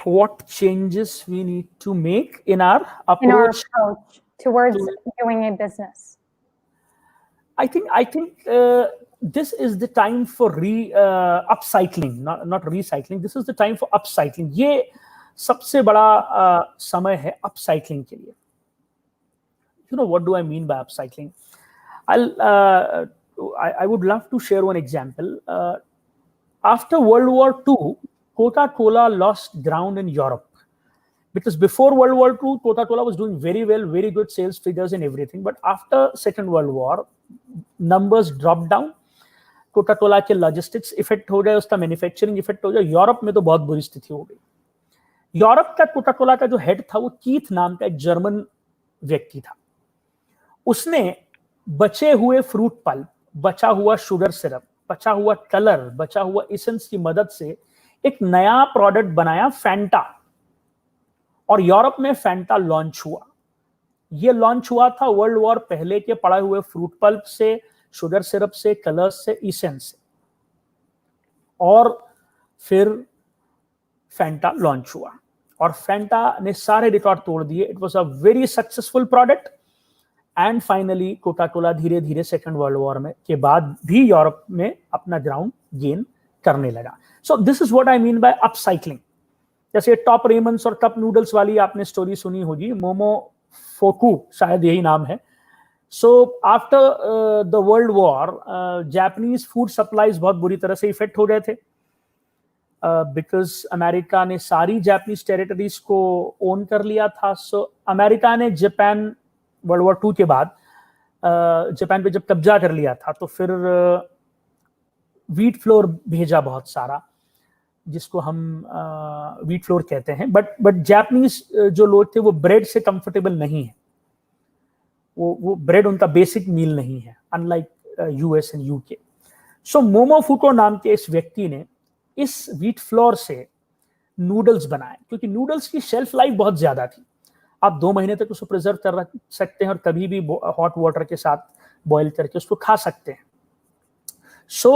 What changes we need to make in our approach? In our approach towards doing a business. I think this is the time for upcycling, not recycling. This is the time for upcycling. ये सबसे बड़ा समय है upcycling के लिए. You know what do I mean by upcycling? I would love to share one example. After World War II, Coca-Cola lost ground in Europe. Because before World War II, Coca-Cola was doing very well, very good sales figures and everything. But after Second World War, numbers dropped down. Coca-Cola के logistics effect हो गए, उसका manufacturing effect हो गया. Europe में तो बहुत बुरी स्थिति हो गई. यूरोप का कोका-कोला का जो हेड था वो कीथ नाम का एक जर्मन व्यक्ति था. उसने बचे हुए फ्रूट पल्प, बचा हुआ शुगर सिरप, बचा हुआ कलर, बचा हुआ एसेंस की मदद से एक नया प्रोडक्ट बनाया, फैंटा. और यूरोप में फैंटा लॉन्च हुआ. ये लॉन्च हुआ था वर्ल्ड वॉर पहले के पड़े हुए फ्रूट पल्प से, शुगर सिरप से, कलर्स से, एसेंस से. और फिर फैंटा लॉन्च हुआ और फैंटा ने सारे रिकॉर्ड तोड़ दिए. It was a very successful product and finally Coca Cola धीरे धीरे सेकेंड वर्ल्ड वॉर में के बाद भी यूरोप में अपना ग्राउंड गेन करने लगा. So this is what I mean by upcycling. जैसे टॉप रेमंड्स और कप नूडल्स वाली आपने स्टोरी सुनी होगी, मोमो फोकू शायद यही नाम है. So after the world war Japanese food supplies बहुत बुरी तरह से इफेक्ट हो गए थे बिकॉज अमेरिका ने सारी जापानीज टेरिटरीज को ओन कर लिया था. सो अमेरिका ने जापान वर्ल्ड वॉर 2 के बाद जापान पे जब कब्जा कर लिया था तो फिर व्हीट फ्लोर भेजा बहुत सारा, जिसको हम व्हीट फ्लोर कहते हैं. बट जापानीज जो लोग थे वो ब्रेड से कंफर्टेबल नहीं है. वो ब्रेड उनका बेसिक मील नहीं है, अनलाइक यूएस एंड यूके. सो मोमोफुको नाम के इस व्यक्ति ने इस व्हीट फ्लोर से नूडल्स बनाए, क्योंकि नूडल्स की शेल्फ लाइफ बहुत ज्यादा थी. आप 2 महीने तक उसको प्रिजर्व कर रख सकते हैं और कभी भी हॉट वाटर के साथ बॉईल करके उसको खा सकते हैं. So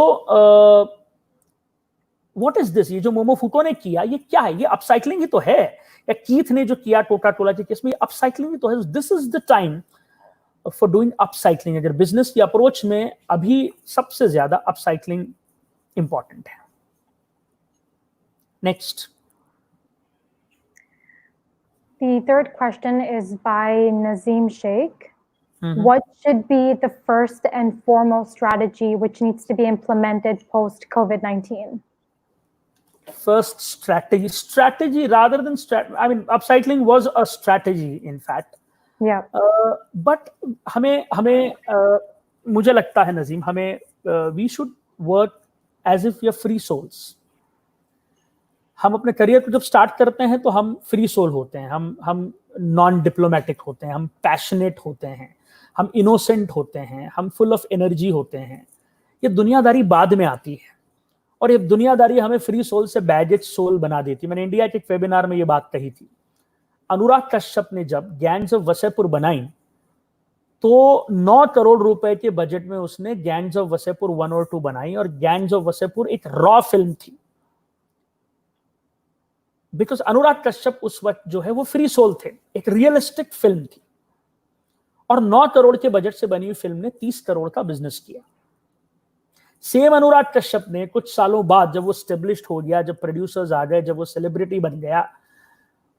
what is this? ये जो मोमोफुको ने किया ये क्या है? ये अपसाइक्लिंग ही तो है. या कीथ ने जो किया कोका कोला के केस में, ये अपसाइक्लिंग ही तो है. This is the time for doing upcycling. अगर बिजनेस की अप्रोच में अभी सबसे ज्यादा अपसाइक्लिंग इंपॉर्टेंट है. Next. The third question is by Nazim Sheikh. Mm-hmm. What should be the first and foremost strategy which needs to be implemented post COVID-19? First strategy rather than I mean, upcycling was a strategy in fact. Yeah. But हमें मुझे लगता है नजीम, हमें we should work as if we are free souls. हम अपने career को जब start करते हैं तो हम फ्री सोल होते हैं, हम नॉन डिप्लोमेटिक होते हैं, हम पैशनेट होते हैं, हम इनोसेंट होते हैं, हम फुल ऑफ एनर्जी होते हैं. ये दुनियादारी बाद में आती है और ये दुनियादारी हमें फ्री सोल से बैगेज सोल बना देती. मैंने इंडिया के एक वेबिनार में ये बात कही थी. अनुराग कश्यप ने जब गैंग्स ऑफ वसेपुर बनाई तो 9 करोड़ रुपए के बजट में उसने गैंग्स ऑफ वसेपुर 1 और 2 बनाई और गैंग्स ऑफ वसेपुर एक रॉ फिल्म थी. बिकॉज अनुराग कश्यप उस वक्त जो है वो फ्री सोल थे, एक रियलिस्टिक फिल्म थी और 9 करोड़ के बजट से बनी हुई फिल्म ने 30 करोड़ का बिजनेस किया. सेम अनुराग कश्यप ने कुछ सालों बाद जब वो स्टेब्लिश्ड हो गया, जब प्रोड्यूसर्स आ गए, जब वो सेलिब्रिटी बन गया,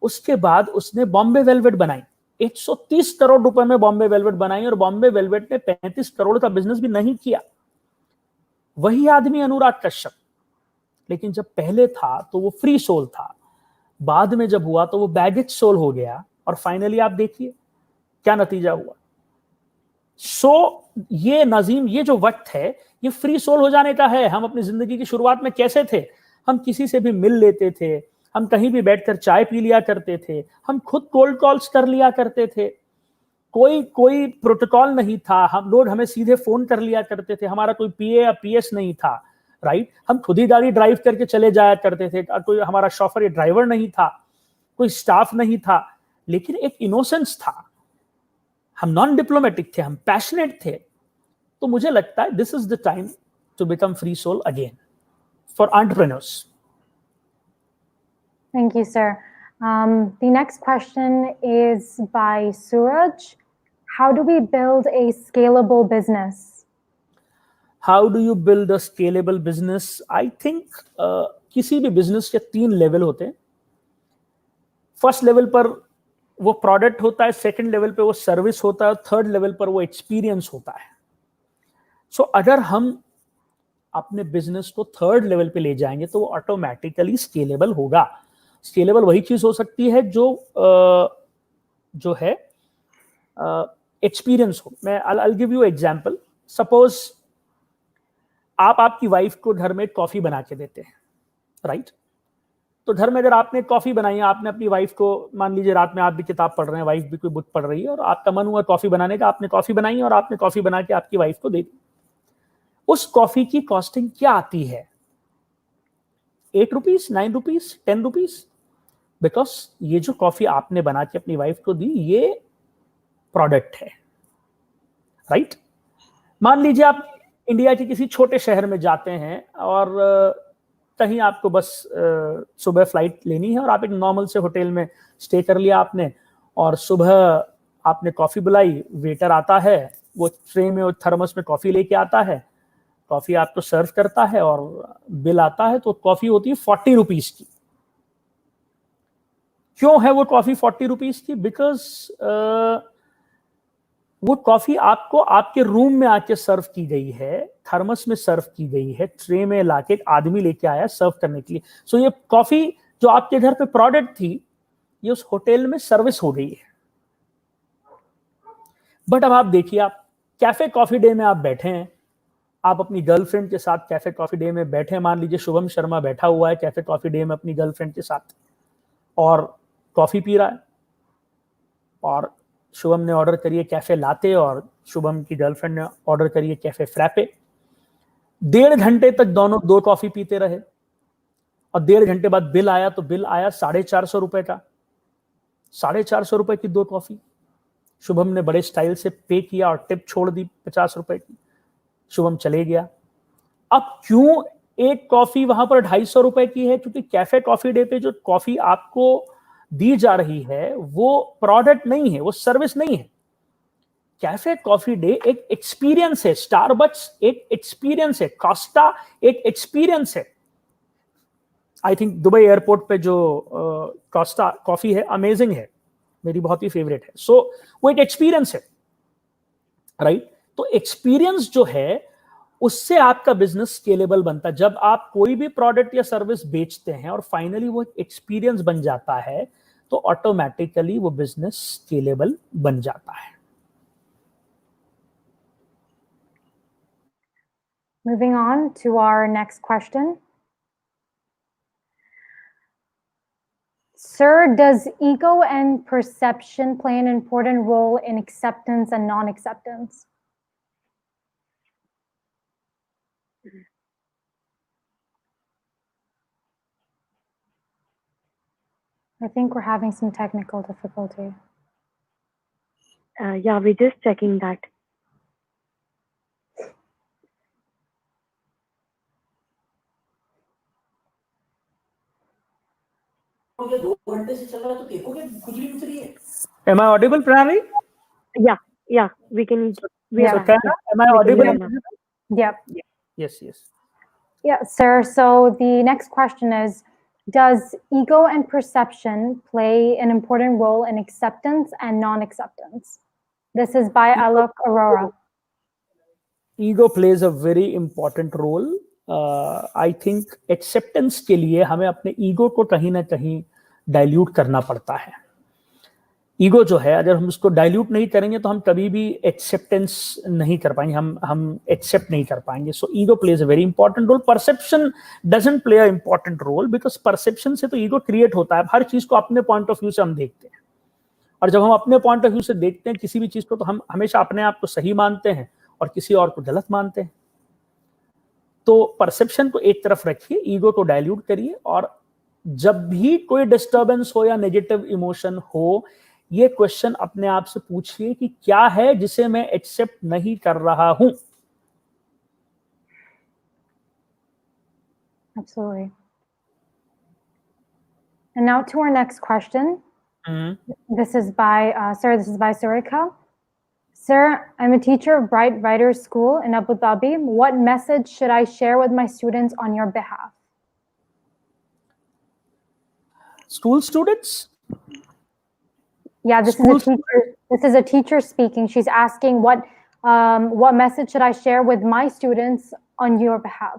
उसके बाद उसने बॉम्बे वेलवेट बनाई. 130 करोड़ रुपए में बॉम्बे वेलवेट बनाई और बॉम्बे वेलवेट ने 35 करोड़ का बिजनेस भी नहीं किया. वही आदमी अनुराग कश्यप, लेकिन जब पहले था तो वो फ्री सोल था, बाद में जब हुआ तो वो बैगेज सोल हो गया और फाइनली आप देखिए क्या नतीजा हुआ. सो ये नजीम, ये जो वक्त है ये फ्री सोल हो जाने का है. हम अपनी जिंदगी की शुरुआत में कैसे थे? हम किसी से भी मिल लेते थे, हम कहीं भी बैठकर चाय पी लिया करते थे, हम खुद कोल्ड कॉल्स कर लिया करते थे, कोई प्रोटोकॉल नहीं था, हम लोग हमें सीधे फोन कर लिया करते थे, हमारा कोई पीए या पीएस नहीं था, राइट. हम खुद ही गाड़ी ड्राइव करके चले जाया करते थे, कोई हमारा शॉफर या ड्राइवर नहीं था, कोई स्टाफ नहीं था, लेकिन एक इनोसेंस था. हम नॉन डिप्लोमेटिक थे, हम पैशनेट थे. तो मुझे लगता है this is the time to become free soul again for entrepreneurs. Thank you, sir. The next question is by Suraj. How do we build a scalable business? How do you build a scalable business? I think किसी भी business के 3 level होते हैं. First level पर वो product होता है, second level पे वो सर्विस होता है, थर्ड लेवल पर वो एक्सपीरियंस होता है. सो अगर हम अपने बिजनेस को थर्ड लेवल पे ले जाएंगे तो वो ऑटोमेटिकली स्केलेबल होगा. स्केलेबल वही चीज हो सकती है जो है एक्सपीरियंस हो. मैं I'll give you example. Suppose आप आपकी वाइफ को घर में कॉफी बना के देते हैं, राइट. तो घर में अगर आपने कॉफी बनाई है, आपने अपनी वाइफ को, मान लीजिए रात में आप भी किताब पढ़ रहे हैं, वाइफ भी कोई बुक पढ़ रही है और आपका मन हुआ कॉफी बनाने का, आपने कॉफी बनाई और आपने कॉफी बना के आपकी वाइफ को दे दी. उस कॉफी की कॉस्टिंग क्या आती है? 8 रुपीज, 9 रुपीज, 10 रुपीज. बिकॉज ये जो कॉफी आपने बना के अपनी वाइफ को दी ये प्रोडक्ट है, राइट. मान लीजिए आप इंडिया के किसी छोटे शहर में जाते हैं और कहीं आपको बस सुबह फ्लाइट लेनी है और आप एक नॉर्मल से होटल में स्टे कर लिया आपने, और सुबह आपने कॉफी बुलाई, वेटर आता है, वो ट्रे में और थर्मस में कॉफी लेके आता है, कॉफी आपको सर्व करता है और बिल आता है, तो कॉफी होती है 40 रुपीज की। क्यों है वो कॉफी 40 रुपीज की? बिकॉज वो कॉफी आपको आपके रूम में आके सर्व की गई है, थर्मस में सर्व की गई है, ट्रे में लाके एक आदमी लेके आया सर्व करने के लिए। सो ये कॉफी जो आपके घर पे प्रोडक्ट थी, ये उस होटल में सर्विस हो गई है। बट अब आप देखिए, आप कैफे कॉफी डे में आप बैठे हैं, आप अपनी गर्लफ्रेंड के साथ कैफे कॉफी डे में बैठे हैं, मान लीजिए शुभम शर्मा बैठा हुआ है कैफे कॉफी डे में अपनी गर्लफ्रेंड के साथ और कॉफी पी रहा है, और शुभम ने ऑर्डर करिए कैफे लाते और शुभम की गर्लफ्रेंड ने ऑर्डर करिए कैफे फ्रैपे। 1.5 घंटे तक दोनों 2 कॉफी पीते रहे और 1.5 घंटे बाद बिल आया, तो बिल आया 450 रुपए का। 450 रुपए की 2 कॉफी। शुभम ने बड़े स्टाइल से पे किया और टिप छोड़ दी 50 रुपए की। शुभम चले गया। अब क्यों एक कॉफी वहां पर 250 रुपए की है? क्योंकि कैफे कॉफी डे पे जो कॉफी आपको दी जा रही है वो प्रोडक्ट नहीं है, वो सर्विस नहीं है। कैफे कॉफी डे एक एक्सपीरियंस है, स्टारबक्स एक एक्सपीरियंस है, कॉस्टा एक एक्सपीरियंस है। आई थिंक दुबई एयरपोर्ट पे जो कॉस्टा कॉफी है अमेजिंग है, मेरी बहुत ही फेवरेट है। सो वो एक एक्सपीरियंस है, राइट? तो एक्सपीरियंस जो है उससे आपका बिजनेस स्केलेबल बनता है। जब आप कोई भी प्रोडक्ट या सर्विस बेचते हैं और फाइनली वो एक्सपीरियंस बन जाता है, तो ऑटोमेटिकली वो बिजनेस स्केलेबल बन जाता है। Moving on to our next question. Sir, does ego and perception play an important role in acceptance and non-acceptance? I think we're having some technical difficulty. Yeah, we're just checking that. Am I audible, Pranali? Yeah, we can. Yeah. So, am I we can audible? hear now. Yep. Yes. Yeah, sir. So the next question is, does ego and perception play an important role in acceptance and non-acceptance? This is by Alok Arora. Ego plays a very important role. I think acceptance के लिए हमें अपने ego को कहीं ना कहीं dilute करना पड़ता है। ईगो जो है, अगर हम उसको डाइल्यूट नहीं करेंगे तो हम कभी भी एक्सेप्टेंस नहीं कर पाएंगे, हम एक्सेप्ट नहीं कर पाएंगे। So ego plays a very important role. Perception doesn't play a important role, because perception से तो ईगो क्रिएट होता है। हर चीज को अपने पॉइंट ऑफ व्यू से हम देखते हैं, और जब हम अपने पॉइंट ऑफ व्यू से देखते हैं किसी भी चीज को, तो हम हमेशा अपने आप को सही मानते हैं और किसी और को गलत मानते हैं। तो परसेप्शन को एक तरफ रखिए, ईगो को डाइल्यूट करिए, और जब भी कोई डिस्टर्बेंस हो या नेगेटिव इमोशन हो, ये क्वेश्चन अपने आप से पूछिए कि क्या है जिसे मैं एक्सेप्ट नहीं कर रहा हूं। Absolutely. And now to our next question. This is by Surika. Sir, I'm a teacher of Bright Writers School in Abu Dhabi. What message should I share with my students on your behalf? School students? Yeah, this is a teacher speaking. She's asking what message should I share with my students on your behalf?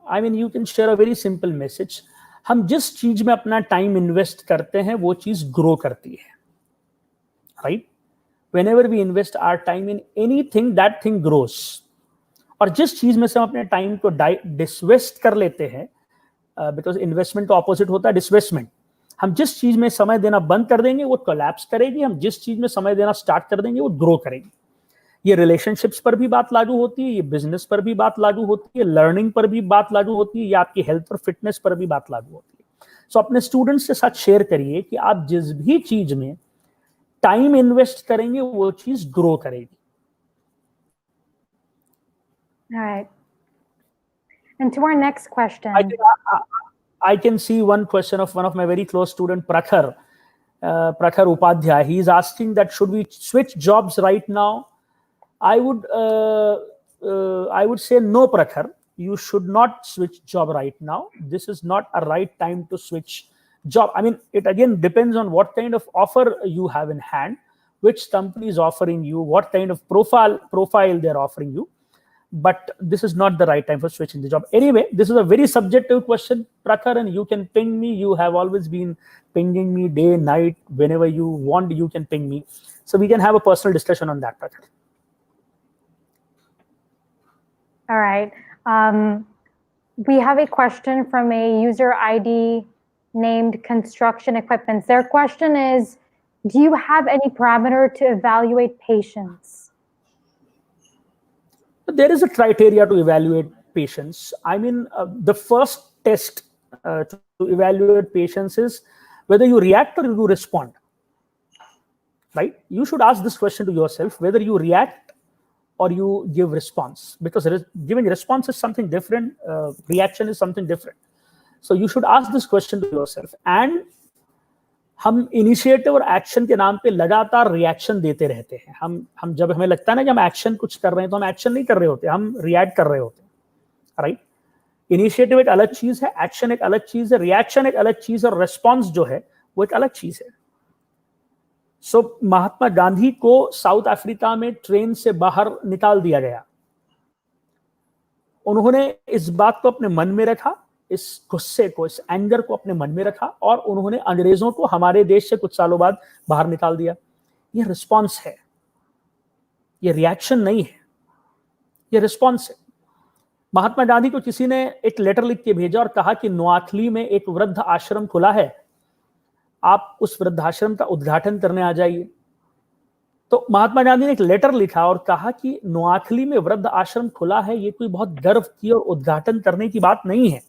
I mean, you can share a very simple message. हम जिस चीज में अपना time invest करते हैं वो चीज grow करती है, right? Whenever we invest our time in anything, that thing grows. और जिस चीज में से हम अपने टाइम को डिसवेस्ट कर लेते हैं, बिकॉज इन्वेस्टमेंट का ऑपोजिट होता है डिसवेस्टमेंट। हम जिस चीज में समय देना बंद कर देंगे वो कोलैप्स करेगी, हम जिस चीज में समय देना स्टार्ट कर देंगे वो ग्रो करेगी। ये रिलेशनशिप्स पर भी बात लागू होती है, ये बिजनेस पर भी बात लागू होती है, लर्निंग पर भी बात लागू होती है, या आपकी हेल्थ और फिटनेस पर भी बात लागू होती है। सो अपने स्टूडेंट्स के साथ शेयर करिए कि आप जिस भी चीज में टाइम इन्वेस्ट करेंगे वो चीज ग्रो करेगी। All right. And to our next question. I can see one question of one of my very close student, Prakhar Upadhyay. He is asking that should we switch jobs right now? I would say no, Prakhar. You should not switch job right now. This is not a right time to switch job. I mean, it again depends on what kind of offer you have in hand, which company is offering you, what kind of profile they're offering you. But this is not the right time for switching the job. Anyway, this is a very subjective question, Prakhar, and you can ping me. You have always been pinging me day, night, whenever you want, you can ping me. So we can have a personal discussion on that, Prakhar. All right. We have a question from a user ID named Construction Equipment. Their question is, do you have any parameter to evaluate patience? There is a criteria to evaluate patience. I mean, the first test to evaluate patience is whether you react or you respond, right? You should ask this question to yourself, whether you react or you give response, because giving response is something different, reaction is something different. So you should ask this question to yourself. And हम initiative और action के नाम पे लगातार reaction देते रहते हैं. हम जब हमें लगता है ना कि हम एक्शन कुछ कर रहे हैं, तो हम एक्शन नहीं कर रहे होते, हम रिएक्ट कर रहे होते हैं, राइट? इनिशिएटिव एक अलग चीज है, एक्शन एक अलग चीज है, रिएक्शन एक अलग चीज है, और रिस्पॉन्स जो है वो एक अलग चीज है. सो महात्मा गांधी को साउथ अफ्रीका में ट्रेन से बाहर निकाल दिया गया. उन्होंने इस बात को अपने मन में रखा, इस गुस्से को, इस एंगर को अपने मन में रखा, और उन्होंने अंग्रेजों को हमारे देश से कुछ सालों बाद बाहर निकाल दिया. ये रिस्पॉन्स है, ये रिएक्शन नहीं है, ये रिस्पॉन्स है. महात्मा गांधी को किसी ने एक लेटर लिख के भेजा और कहा कि नोआखली में एक वृद्ध आश्रम खुला है, आप उस वृद्धाश्रम का उद्घाटन करने आ जाइए. तो महात्मा गांधी ने एक लेटर लिखा और कहा कि नोआखली में वृद्ध आश्रम खुला है, ये कोई बहुत गर्व की और उद्घाटन करने की बात नहीं है.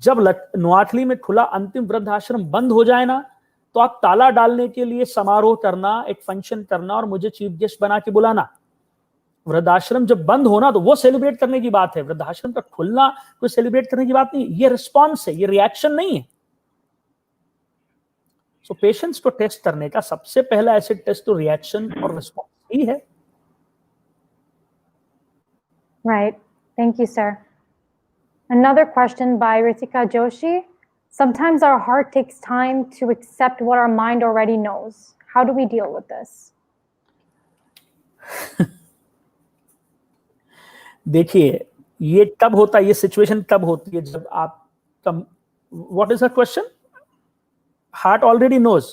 जब नोआखली में खुला अंतिम वृद्ध आश्रम बंद हो जाए ना, तो आप ताला डालने के लिए समारोह करना, एक फंक्शन करना और मुझे चीफ गेस्ट बना के बुलाना. वृद्धाश्रम जब बंद होना तो वो सेलिब्रेट करने की बात है, वृद्धाश्रम का खुलना कोई सेलिब्रेट करने की बात नहीं. ये रिस्पॉन्स है, ये रिएक्शन नहीं है. सो पेशेंस को टेस्ट करने का सबसे पहला एसिड टेस्ट तो रिएक्शन और रिस्पॉन्स ही है. Right. Thank you, sir. Another question by Ritika Joshi. Sometimes our heart takes time to accept what our mind already knows. How do we deal with this? देखिए, ये तब होता है, ये situation तब होती है जब आप what is the question? Heart already knows.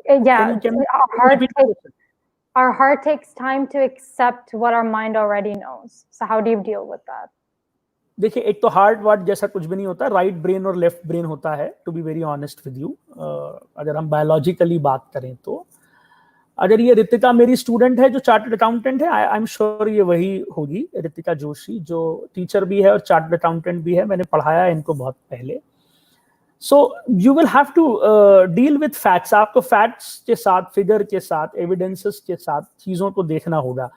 Yeah, can our heart takes time to accept what our mind already knows. So how do you deal with that? देखिए, एक तो हार्ट वार्ट जैसा कुछ भी नहीं होता, राइट ब्रेन और left brain होता है. To be very honest with you, अगर हम बायोलॉजिकली बात करें तो अगर ये रितिका मेरी स्टूडेंट है जो चार्टर्ड अकाउंटेंट है, आई एम श्योर ये वही होगी, रितिका जोशी, जो टीचर भी है और चार्टर्ड अकाउंटेंट भी है. मैंने पढ़ाया इनको बहुत पहले. So you will have to deal with facts. आपको फैक्ट्स के साथ, फिगर के साथ, एविडेंसेस के साथ चीजों को देखना होगा.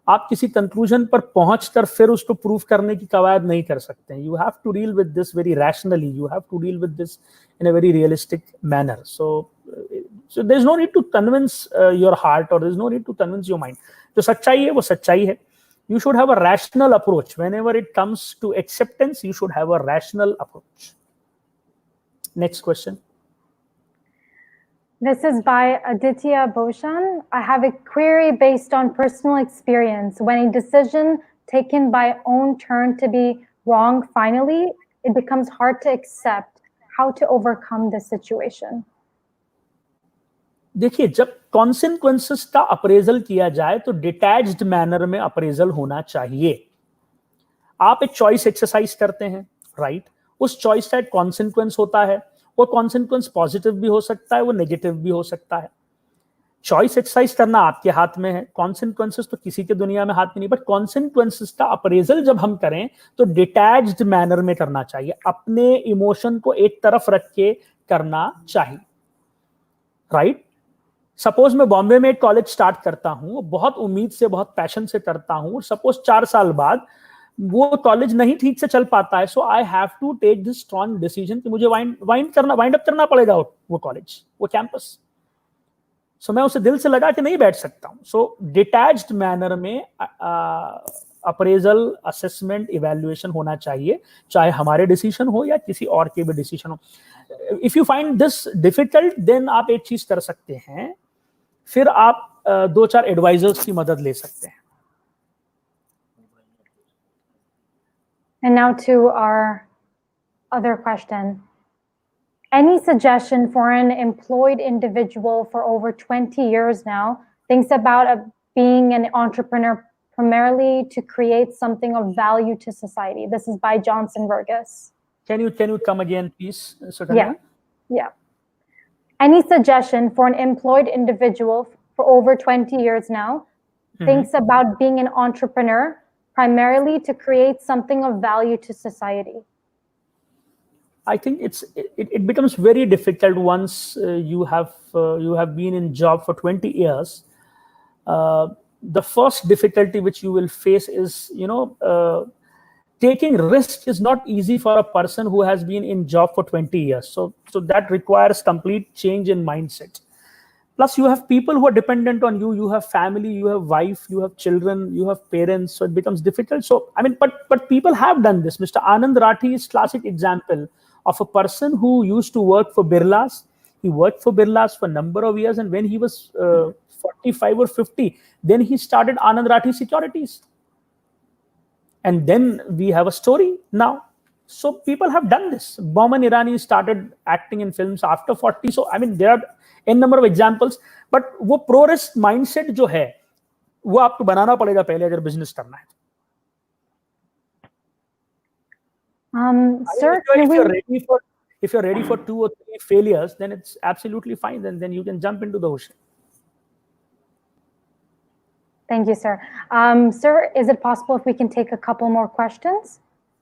आप किसी कंक्लूजन पर पहुंचकर फिर उसको प्रूव करने की कवायद नहीं कर सकते. You have to deal with this very rationally, you have to deal with this in a very realistic manner. So there is no need to convince your heart or there is no need to convince your mind. जो सच्चाई है वो सच्चाई है. You should have a rational approach. Whenever it comes to acceptance, you should have a rational approach. Next question. This is by Aditya Boshan. I have a query based on personal experience. When a decision taken by own turned to be wrong finally, it becomes hard to accept. How to overcome this situation? देखिए, जब consequences का appraisal किया जाए तो detached manner में appraisal होना चाहिए. आप एक चॉइस एक्सरसाइज करते हैं, राइट? उस चॉइस का एक कॉन्सिक्वेंस होता है. वो कॉन्सिक्वेंस पॉजिटिव भी हो सकता है, वो नेगेटिव भी हो सकता है. चॉइस एक्सरसाइज करना आपके हाथ में है, कॉन्सिक्वेंसेस तो किसी के दुनिया में हाथ में नहीं. बट कॉन्सिक्वेंसेस का अप्रेजल जब हम करें तो डिटैच्ड मैनर में करना चाहिए, अपने इमोशन को एक तरफ रख के करना चाहिए, राइट? सपोज मैं बॉम्बे में एक कॉलेज स्टार्ट करता हूं, बहुत उम्मीद से, बहुत पैशन से करता हूं. सपोज 4 साल बाद वो कॉलेज नहीं ठीक से चल पाता है, so I have to take this strong decision कि मुझे वाइंड अप करना पड़ेगा वो कॉलेज, वो कैंपस। सो मैं उसे दिल से लगा कि नहीं बैठ सकता हूँ। सो डिटैच्ड मैनर में अप्रेजल, असेसमेंट, इवैल्यूएशन होना चाहिए, चाहे हमारे डिसीजन हो या किसी और के भी डिसीजन हो। If you find this difficult, then आप एक चीज कर सकते हैं, फिर आप 2-4 एडवाइजर्स की मदद ले सकते हैं। And now to our other question. Any suggestion for an employed individual for over 20 years now, thinks about being an entrepreneur primarily to create something of value to society? This is by Johnson Burgess. Can you come again, please, Sukanya? Yeah. Any suggestion for an employed individual for over 20 years now, thinks about being an entrepreneur primarily to create something of value to society? I think it becomes very difficult once you have been in job for 20 years. The first difficulty which you will face is, taking risk is not easy for a person who has been in job for 20 years. So that requires complete change in mindset. Plus, you have people who are dependent on you. You have family, you have wife, you have children, you have parents. So it becomes difficult. So I mean, but people have done this. Mr. Anand Rathi is classic example of a person who used to work for Birlas. He worked for Birlas for a number of years, and when he was 45 or 50, then he started Anand Rathi Securities. And then we have a story now. So people have done this. Boman Irani started acting in films after 40. So I mean, there are n number of examples. But वो pro risk mindset जो है, वो आपको बनाना पड़ेगा पहले अगर business करना है। Sir, if you're ready for 2 or 3 failures, then it's absolutely fine. Then you can jump into the ocean. Thank you, sir. Sir, is it possible if we can take a couple more questions?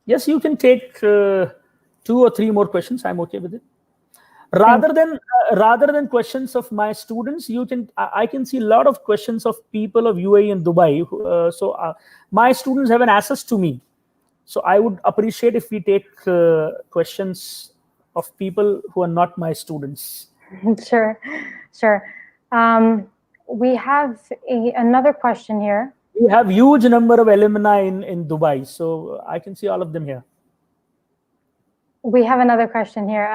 Yes, you can take 2 or 3 more questions. I'm okay with it. Rather than questions of my students, I can see a lot of questions of people of UAE and Dubai. So my students have an access to me. So I would appreciate if we take questions of people who are not my students. Sure. We have another question here. We have huge number of alumni in Dubai, so I can see all of them here. We have another question here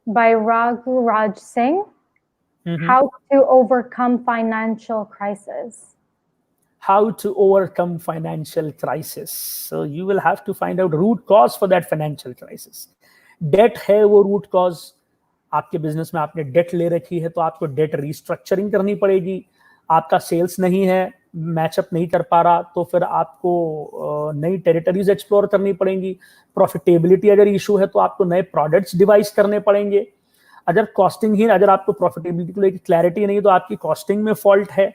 by Raghu Raj Singh. How to overcome financial crisis? How to overcome financial crisis. So you will have to find out root cause for that financial crisis. Debt है वो root cause. आपके business में आपने date ले रखी है, तो आपको डेट रिस्ट्रक्चरिंग करनी पड़ेगी। आपका सेल्स नहीं है, मैचअप नहीं कर पा रहा, तो फिर आपको नई टेरिटरीज एक्सप्लोर करनी पड़ेंगी। प्रॉफिटेबिलिटी अगर इशू है तो आपको नए प्रोडक्ट्स डिवाइस करने पड़ेंगे। अगर कॉस्टिंग ही, अगर आपको प्रॉफिटेबिलिटी को लेकर क्लैरिटी नहीं, तो आपकी कॉस्टिंग में फॉल्ट है।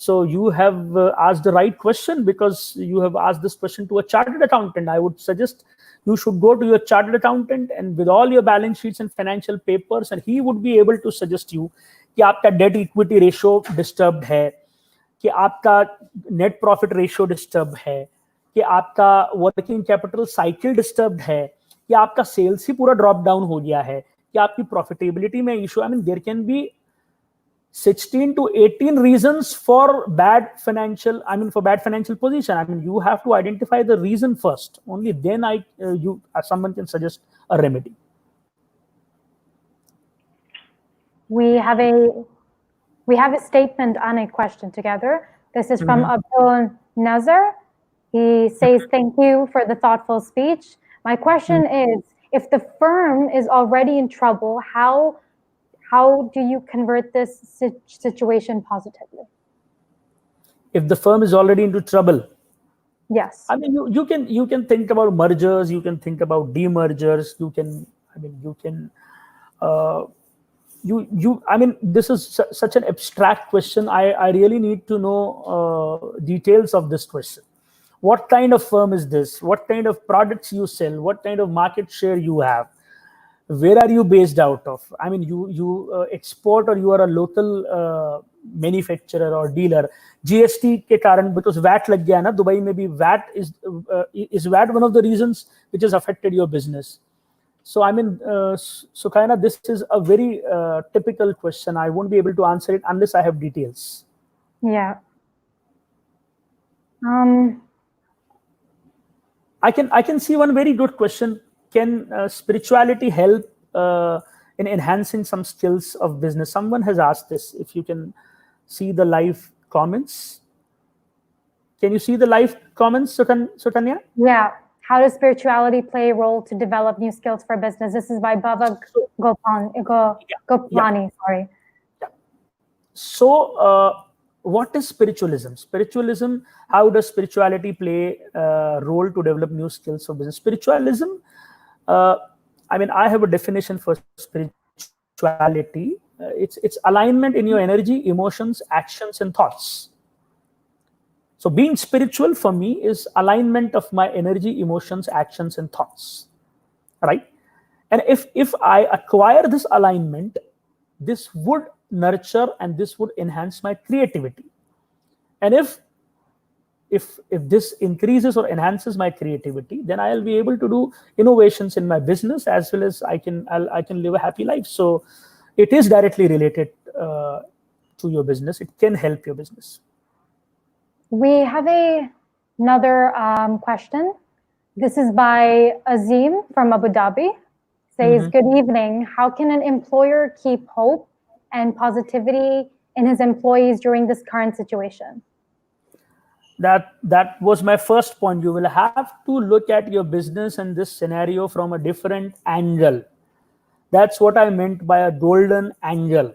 So you have asked the right question, because you have asked this question to a chartered accountant. I would suggest you should go to your chartered accountant and with all your balance sheets and financial papers, and he would be able to suggest you कि आपका debt equity ratio disturbed है, कि आपका net profit ratio disturbed है, कि आपका working capital cycle disturbed है, कि आपका sales ही पूरा drop down हो गया है, कि आपकी profitability में issue. I mean, there can be 16 to 18 reasons for bad financial position. I mean, you have to identify the reason first. Only then someone can suggest a remedy. We have a statement and a question together. This is from Abdul Nazar. He says, thank you for the thoughtful speech. My question is, if the firm is already in trouble, how do you convert this situation positively? If the firm is already into trouble, yes. I mean, you can think about mergers, you can think about demergers, I mean, this is such an abstract question. I really need to know details of this question. What kind of firm is this? What kind of products you sell? What kind of market share you have? Where are you based out of? I mean, you export, or you are a local manufacturer or dealer. GST के कारण, because VAT लग गया ना Dubai में भी, VAT is VAT one of the reasons which has affected your business. So I mean, Sukaina, this is a very typical question. I won't be able to answer it unless I have details. Yeah. I can see one very good question. Can spirituality help in enhancing some skills of business? Someone has asked this. If you can see the live comments. Can you see the live comments, Sutanya? Yeah. How does spirituality play a role to develop new skills for business? This is by Bava Gopani. Sorry. So, what is spiritualism? Spiritualism, how does spirituality play a role to develop new skills for business? Spiritualism, I mean, I have a definition for spirituality. It's alignment in your energy, emotions, actions, and thoughts. So being spiritual for me is alignment of my energy, emotions, actions, and thoughts, right? And if I acquire this alignment, this would nurture and this would enhance my creativity. And if this increases or enhances my creativity, then I'll be able to do innovations in my business, as well as I can live a happy life. So it is directly related to your business. It can help your business. We have another question. This is by Azim from Abu Dhabi. Says, good evening. How can an employer keep hope and positivity in his employees during this current situation? That was my first point. You will have to look at your business and this scenario from a different angle. That's what I meant by a golden angle.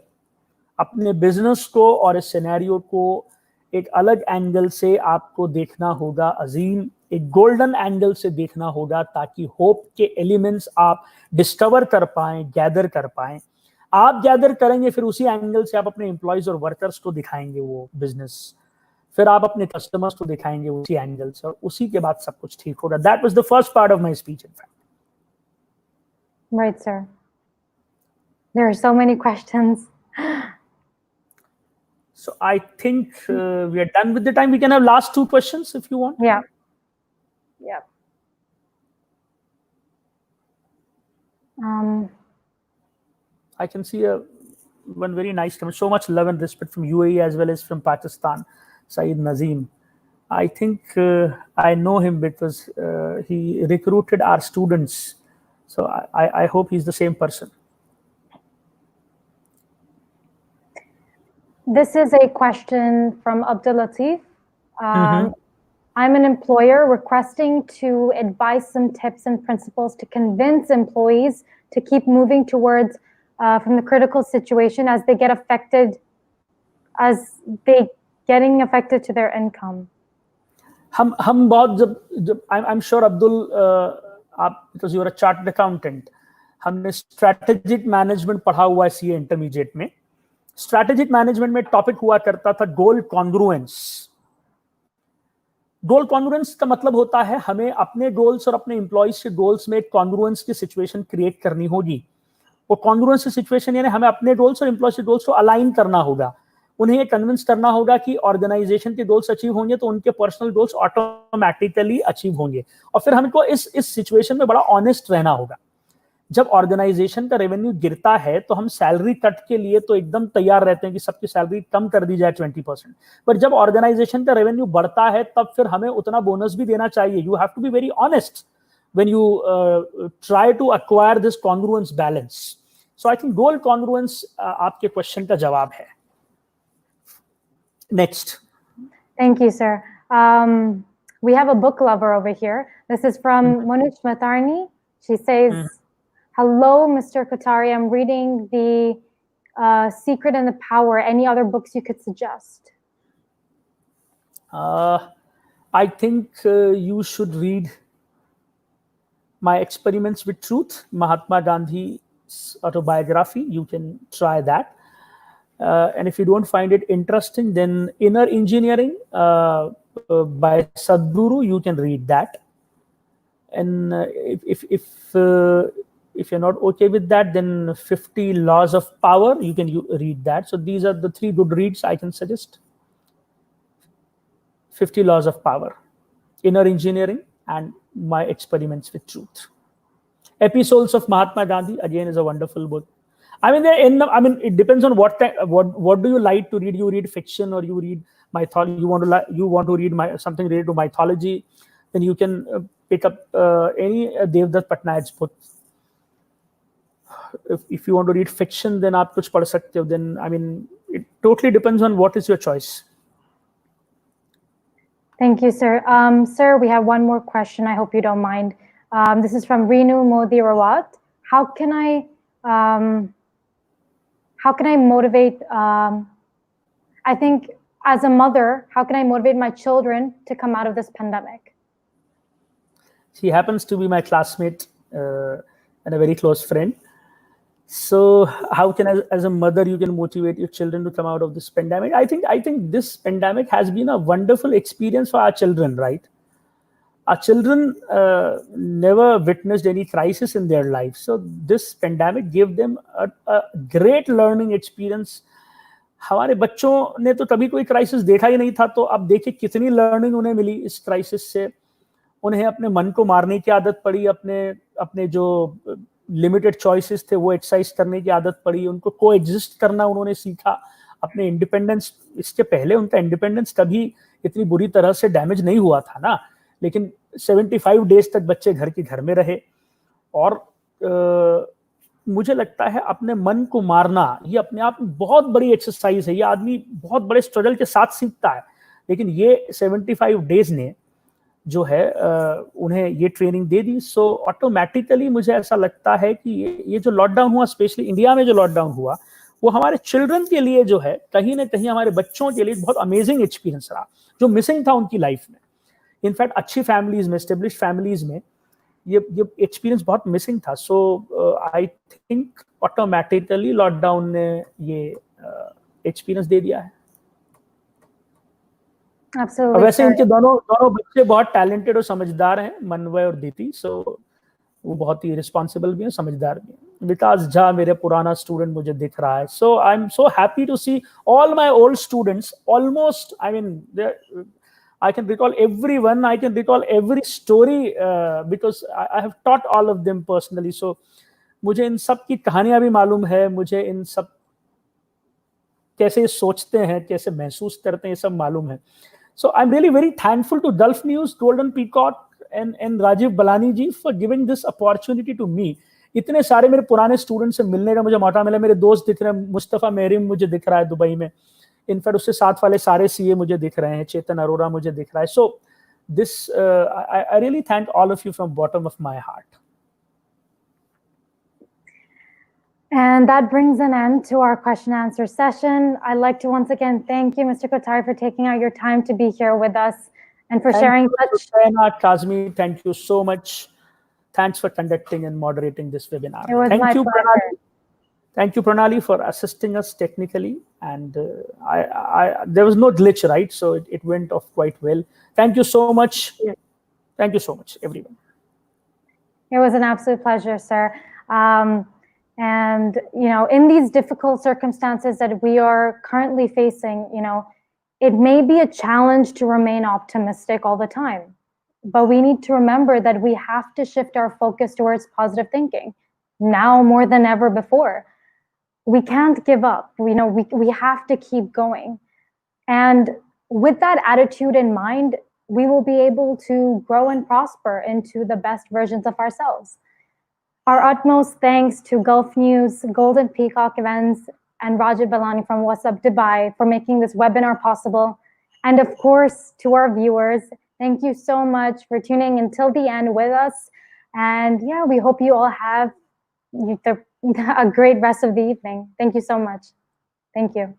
अपने business को और इस scenario को एक अलग angle से आपको देखना होगा अजीम, एक गोल्डन एंगल से देखना होगा, ताकि होप के एलिमेंट्स आप डिस्कवर कर पाएं, गैदर कर पाएं. आप गैदर करेंगे, फिर उसी एंगल से आप अपने एम्प्लॉयज और वर्कर्स को दिखाएंगे वो बिजनेस, फिर आप अपने कस्टमर्स को दिखाएंगे उसी एंगल से, और उसी के बाद सब कुछ ठीक होगा. That was the first part of my speech, in fact. Right, sir. There are so many questions. So I think we are done with the time. We can have last two questions if you want. Yeah. Yeah. I can see one very nice comment. So much love and respect from UAE as well as from Pakistan. Saeed Nazim. I think I know him because he recruited our students. So I hope he's the same person. This is a question from Abdul Latif. I'm an employer requesting to advise some tips and principles to convince employees to keep moving towards from the critical situation as they get affected, getting affected to their income. हम बहुत जब I'm sure Abdul, because you're a chartered accountant, हमने strategic management पढ़ा हुआ है CA intermediate में. Strategic management में topic हुआ करता था गोल कॉन्ग्रुएंस. गोल कॉन्ग्रुएंस का मतलब होता है हमें अपने गोल्स और अपने एम्प्लॉइज के गोल्स में एक कॉन्ग्रुएंस की सिचुएशन क्रिएट करनी होगी. वो कॉन्ग्रुएंस की सिचुएशन यानी हमें अपने गोल्स और एम्प्लॉइज के गोल्स को अलाइन करना होगा. उन्हें ये कन्विंस करना होगा कि ऑर्गेनाइजेशन के गोल्स अचीव होंगे तो उनके पर्सनल गोल्स ऑटोमेटिकली अचीव होंगे. और फिर हमको इस सिचुएशन में बड़ा ऑनेस्ट रहना होगा. जब ऑर्गेनाइजेशन का रेवेन्यू गिरता है तो हम सैलरी कट के लिए तो एकदम तैयार रहते हैं कि सबकी सैलरी कम कर दी जाए 20%. पर जब ऑर्गेनाइजेशन का रेवेन्यू बढ़ता है तब फिर हमें उतना बोनस भी देना चाहिए. You have to be very honest when you try to acquire this congruence balance. So I think goal congruence आपके क्वेश्चन का जवाब है. Next. Thank you, sir. We have a book lover over here. This is from Monish Matarni. She says, hello, Mr. Kotari. I'm reading The Secret and the Power. Any other books you could suggest? I think you should read My Experiments with Truth, Mahatma Gandhi's autobiography. You can try that. And if you don't find it interesting, then Inner Engineering by Sadhguru, you can read that. And if If you're not okay with that, then 50 Laws of Power, you can read that. So these are the 3 good reads I can suggest. 50 Laws of Power, Inner Engineering, and My Experiments with Truth. Episodes of Mahatma Gandhi, again, is a wonderful book. I mean, it depends on what do you like to read. You read fiction, or you read mythology. You want to read something related to mythology, then you can pick up any Devdutt Patnaik's book. If you want to read fiction, then आप कुछ पढ़ सकते हो. Then I mean, it totally depends on what is your choice. Thank you, sir. Sir, we have one more question. I hope you don't mind. This is from Renu Modi Rawat. How can I motivate? I think as a mother, how can I motivate my children to come out of this pandemic? She happens to be my classmate and a very close friend. So how can, as a mother, you can motivate your children to come out of this pandemic? I think this pandemic has been a wonderful experience for our children, right? Our children never witnessed any crisis in their life. So this pandemic gave them a great learning experience. हमारे बच्चों ने तो कभी कोई crisis देखा ही नहीं था, तो अब देखिए कितनी लर्निंग उन्हें मिली इस क्राइसिस से. उन्हें अपने मन को मारने की आदत पड़ी, अपने जो लिमिटेड चॉइसेस थे वो एक्सरसाइज करने की आदत पड़ी, उनको को एग्जिस्ट करना उन्होंने सीखा. अपने इंडिपेंडेंस, इसके पहले उनका इंडिपेंडेंस कभी इतनी बुरी तरह से डैमेज नहीं हुआ था ना, लेकिन 75 डेज तक बच्चे घर के घर में रहे. और मुझे लगता है अपने मन को मारना ये अपने आप में बहुत बड़ी एक्सरसाइज है. ये आदमी बहुत बड़े स्ट्रगल के साथ सीखता है, लेकिन ये 75 डेज ने जो है उन्हें ये ट्रेनिंग दे दी. सो ऑटोमेटिकली मुझे ऐसा लगता है कि ये जो लॉकडाउन हुआ, स्पेशली इंडिया में जो लॉकडाउन हुआ, वो हमारे चिल्ड्रन के लिए जो है कहीं ना कहीं हमारे बच्चों के लिए बहुत अमेजिंग एक्सपीरियंस रहा, जो मिसिंग था उनकी लाइफ में. इनफैक्ट अच्छी फैमिलीज में, एस्टेब्लिश्ड फैमिलीज में ये एक्सपीरियंस बहुत मिसिंग था. सो आई थिंक ऑटोमेटिकली लॉकडाउन ने ये एक्सपीरियंस दे दिया है. Absolutely. वैसे इनके दोनों बच्चे बहुत टैलेंटेड और समझदार हैं, मनवय और दीति. सो वो बहुत ही रिस्पॉन्सिबल भी हैं, समझदार भी हैं. विकास झा मेरे पुराना स्टूडेंट मुझे दिख रहा है. So I am so happy to see all my old students. Almost I mean I can recall everyone. I can recall every story because I have taught all of them personally. So मुझे इन सब की कहानियां भी मालूम है, मुझे इन सब कैसे सोचते हैं, कैसे महसूस करते हैं, ये सब मालूम है. So I'm really very thankful to Gulf News, Golden Peacock and Rajiv Balani ji for giving this opportunity to me. इतने सारे मेरे पुराने स्टूडेंट से मिलने का मुझे मौका मिला. मेरे दोस्त दिख रहे हैं, मुस्तफा मेहरीम मुझे दिख रहा है दुबई में. इनफैक्ट उससे साथ वाले सारे सीए मुझे दिख रहे हैं, चेतन अरोरा मुझे दिख रहा है. So this I really thank all of you from bottom of my heart. And that brings an end to our question and answer session. I'd like to once again thank you, Mr. Kothari, for taking out your time to be here with us and for sharing such. Kazmi, thank you so much. Thanks for conducting and moderating this webinar. It was thank my you, pleasure. Pranali. Thank you, Pranali, for assisting us technically. And there was no glitch, right? So it went off quite well. Thank you so much. Yeah. Thank you so much, everyone. It was an absolute pleasure, sir. And, you know, in these difficult circumstances that we are currently facing, you know, it may be a challenge to remain optimistic all the time. But we need to remember that we have to shift our focus towards positive thinking now more than ever before. We can't give up. We know we have to keep going. And with that attitude in mind, we will be able to grow and prosper into the best versions of ourselves. Our utmost thanks to Gulf News, Golden Peacock Events, and Rajiv Balani from What's Up Dubai for making this webinar possible. And of course, to our viewers, thank you so much for tuning until the end with us. And yeah, we hope you all have a great rest of the evening. Thank you so much. Thank you.